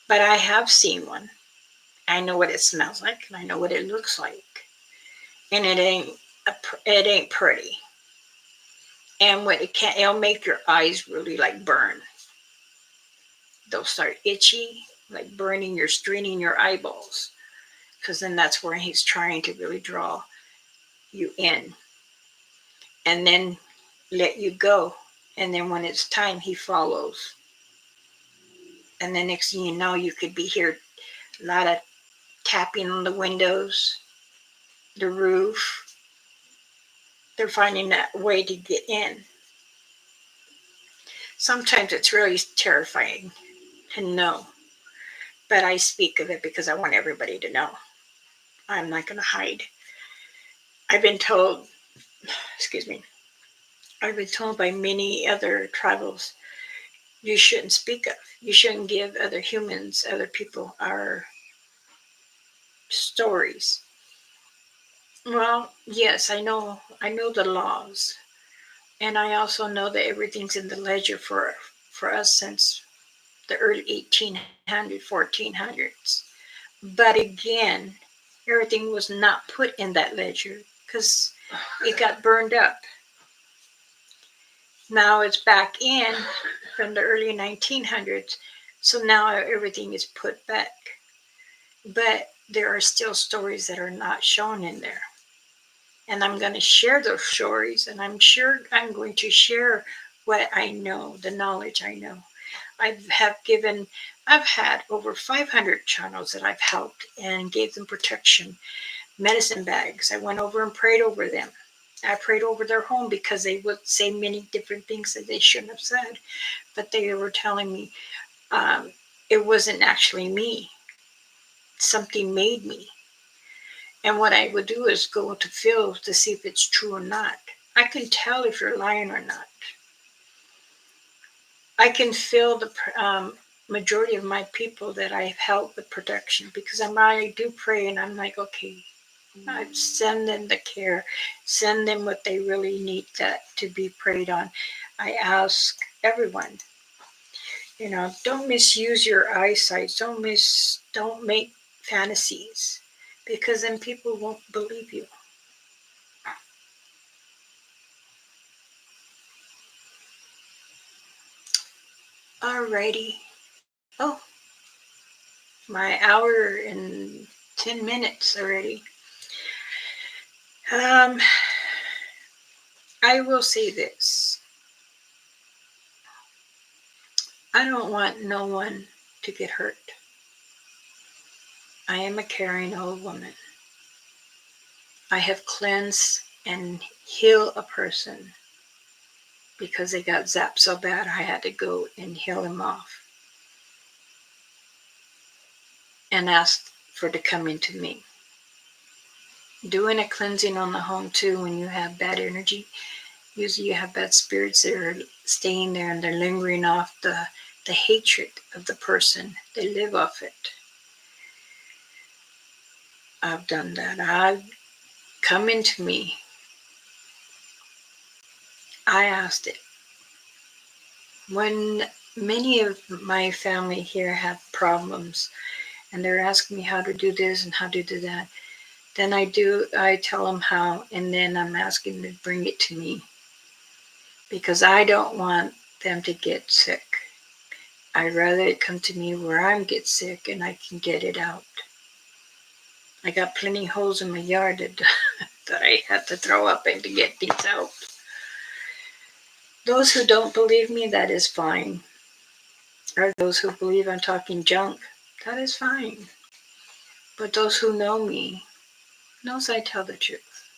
A: But I have seen one. I know what it smells like, and I know what it looks like. And it ain't pretty. And what it'll make your eyes really like burn. They'll start itchy, like burning straining your eyeballs. Because then that's where he's trying to really draw you in. And then let you go. And then when it's time, he follows. And the next thing you know, you could be here a lot of tapping on the windows, the roof. They're finding that way to get in. Sometimes it's really terrifying to know, but I speak of it because I want everybody to know. I'm not going to hide. I've been told, excuse me, I've been told by many other tribals, you shouldn't speak of. You shouldn't give other humans, other people, our stories. Well, yes, I know the laws. And I also know that everything's in the ledger for us since the early 1800s, 1400s. But again, everything was not put in that ledger because it got burned up. Now it's back in from the early 1900s. So now everything is put back. But there are still stories that are not shown in there. And I'm going to share those stories, and I'm sure I'm going to share what I know, the knowledge I know. I've had over 500 channels that I've helped and gave them protection, medicine bags. I went over and prayed over them. I prayed over their home because they would say many different things that they shouldn't have said, but they were telling me it wasn't actually me. Something made me. And what I would do is go to feel to see if it's true or not. I can tell if you're lying or not. I can feel the majority of my people that I've helped with protection because I do pray and I'm like, okay, I send them the care, send them what they really need to be prayed on. I ask everyone, don't misuse your eyesight. Don't make fantasies because then people won't believe you. Alrighty. Oh, my hour and 10 minutes already. Um, I will say this. I don't want no one to get hurt. I am a caring old woman. I have cleansed and healed a person because they got zapped so bad I had to go and heal them off and ask for to come into me. Doing a cleansing on the home too when you have bad energy. Usually you have bad spirits that are staying there and they're lingering off the hatred of the person. They live off it. I've done that. I've come into me. I asked it. When many of my family here have problems and they're asking me how to do this and how to do that, then I tell them how, and then I'm asking them to bring it to me because I don't want them to get sick. I'd rather it come to me where I get sick and I can get it out. I got plenty of holes in my yard that I had to throw up and to get things out. Those who don't believe me, that is fine. Or those who believe I'm talking junk, that is fine. But those who know me knows I tell the truth.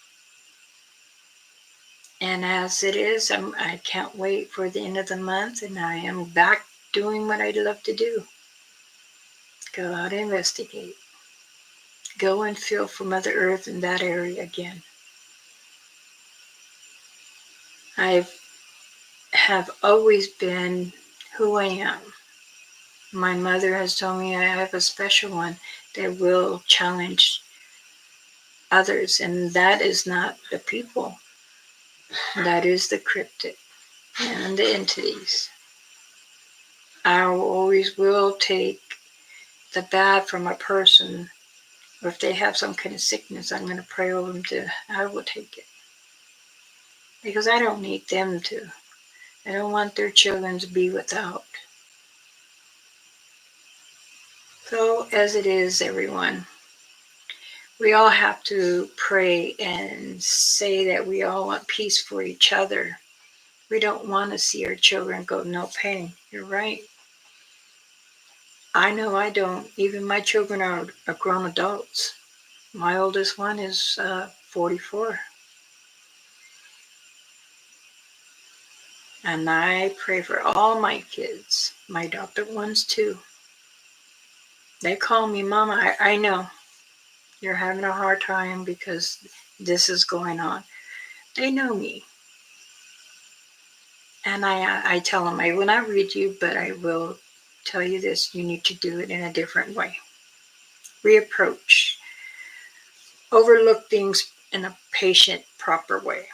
A: And as it is, I can't wait for the end of the month, and I am back doing what I love to do. Go out and investigate. Go and feel for Mother Earth in that area again. I have always been who I am. My mother has told me I have a special one that will challenge others, and that is not the people. That is the cryptid and the entities. I always will take the bad from a person, or if they have some kind of sickness, I'm going to pray over them to, I will take it. Because I don't need them to. I don't want their children to be without. So, as it is, everyone, we all have to pray and say that we all want peace for each other. We don't want to see our children go no pain. You're right. I know I don't. Even my children are grown adults. My oldest one is 44. And I pray for all my kids, my adopted ones too. They call me Mama. I know you're having a hard time because this is going on. They know me. And I tell them, I will not read you, but I will tell you this. You need to do it in a different way. Reapproach. Overlook things in a patient, proper way.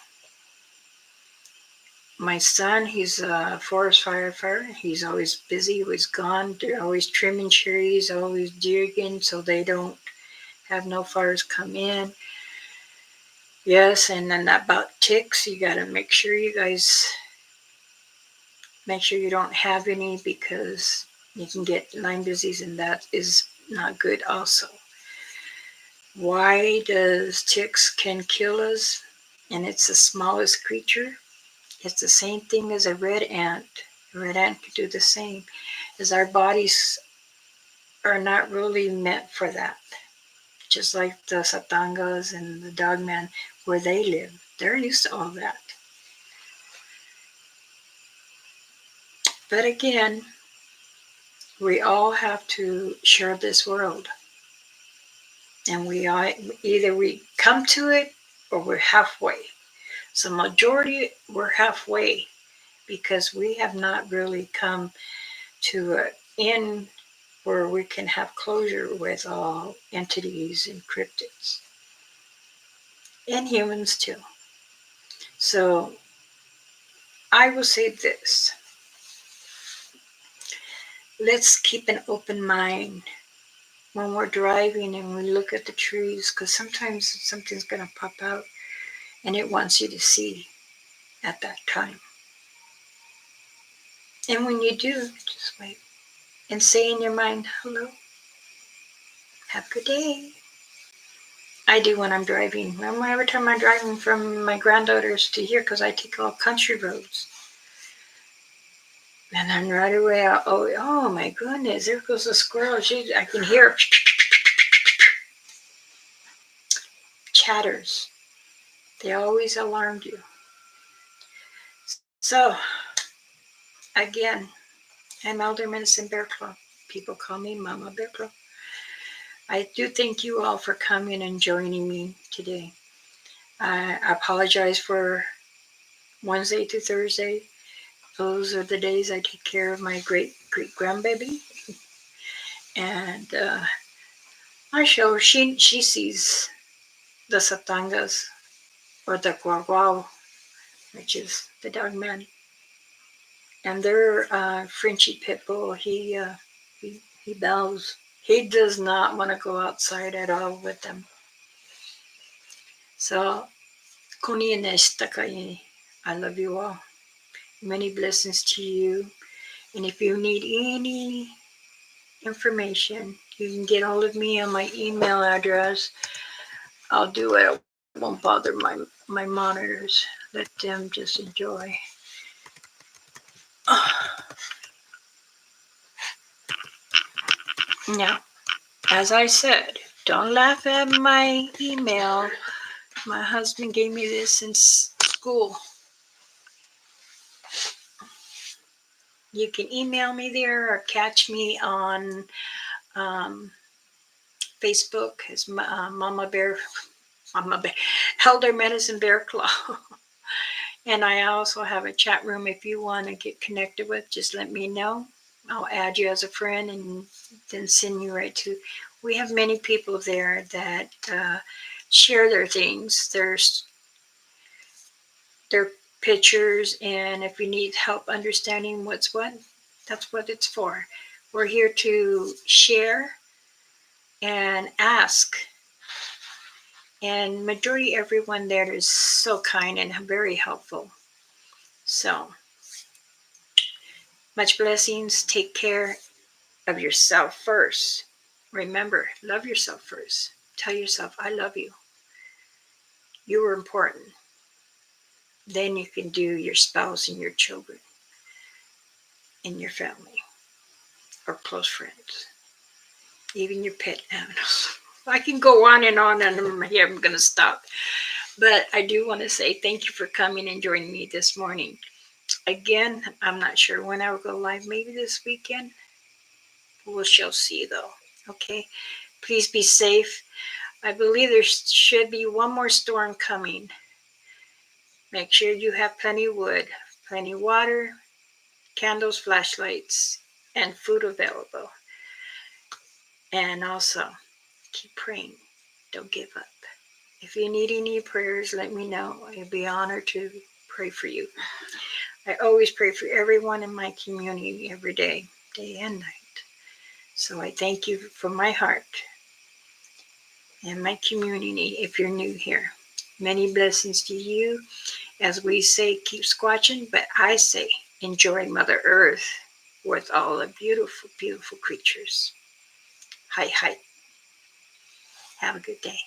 A: My son, he's a forest firefighter. He's always busy, always gone. They're always trimming trees, always digging so they don't have no fires come in. Yes, and then about ticks, you got to make sure you guys make sure you don't have any because you can get Lyme disease and that is not good also. Why does ticks can kill us? And it's the smallest creature. It's the same thing as a red ant. A red ant could do the same. As our bodies are not really meant for that. Just like the Satangas and the dogman where they live. They're used to all that. But again, we all have to share this world. And either we come to it or we're halfway. So majority, we're halfway because we have not really come to an end where we can have closure with all entities and cryptids. And humans too. So I will say this. Let's keep an open mind when we're driving and we look at the trees because sometimes something's going to pop out and it wants you to see at that time. And when you do, just wait and say in your mind, hello, have a good day. I do when I'm driving. Every time I'm driving from my granddaughters to here because I take all country roads. And then right away, oh my goodness, there goes a squirrel. I can hear chatters. They always alarmed you. So, again, I'm Elder Medicine Bear Claw. People call me Mama Bear Claw. I do thank you all for coming and joining me today. I apologize for Wednesday to Thursday. Those are the days I take care of my great grandbaby. And I show her, she sees the Satangas or the Guaguao, which is the dog man. And their Frenchie pit bull, he bellows. He does not want to go outside at all with them. So, I love you all. Many blessings to you. And if you need any information, you can get hold of me on my email address. I'll do it. I won't bother my monitors. Let them just enjoy. Now, as I said, don't laugh at my email. My husband gave me this in school. You can email me there or catch me on Facebook as Mama Bear, Elder Medicine Bear Claw. And I also have a chat room if you want to get connected with, just let me know. I'll add you as a friend and then send you right to. We have many people there that share their things, their pictures, and if you need help understanding what's what, that's what it's for. We're here to share and ask. And majority everyone there is so kind and very helpful. So much blessings. Take care of yourself first. Remember, love yourself first. Tell yourself, I love you. You are important. Then you can do your spouse and your children and your family or close friends, even your pet animals. I can go on and on, and I'm going to stop. But I do want to say thank you for coming and joining me this morning. Again, I'm not sure when I will go live, maybe this weekend. We shall see though. Okay. Please be safe. I believe there should be one more storm coming. Make sure you have plenty of wood, plenty of water, candles, flashlights, and food available. And also, keep praying. Don't give up. If you need any prayers, let me know. I'd be honored to pray for you. I always pray for everyone in my community every day, day and night. So I thank you from my heart and my community if you're new here. Many blessings to you. As we say, keep squatching, but I say, enjoy Mother Earth with all the beautiful, beautiful creatures. Hi, hi. Have a good day.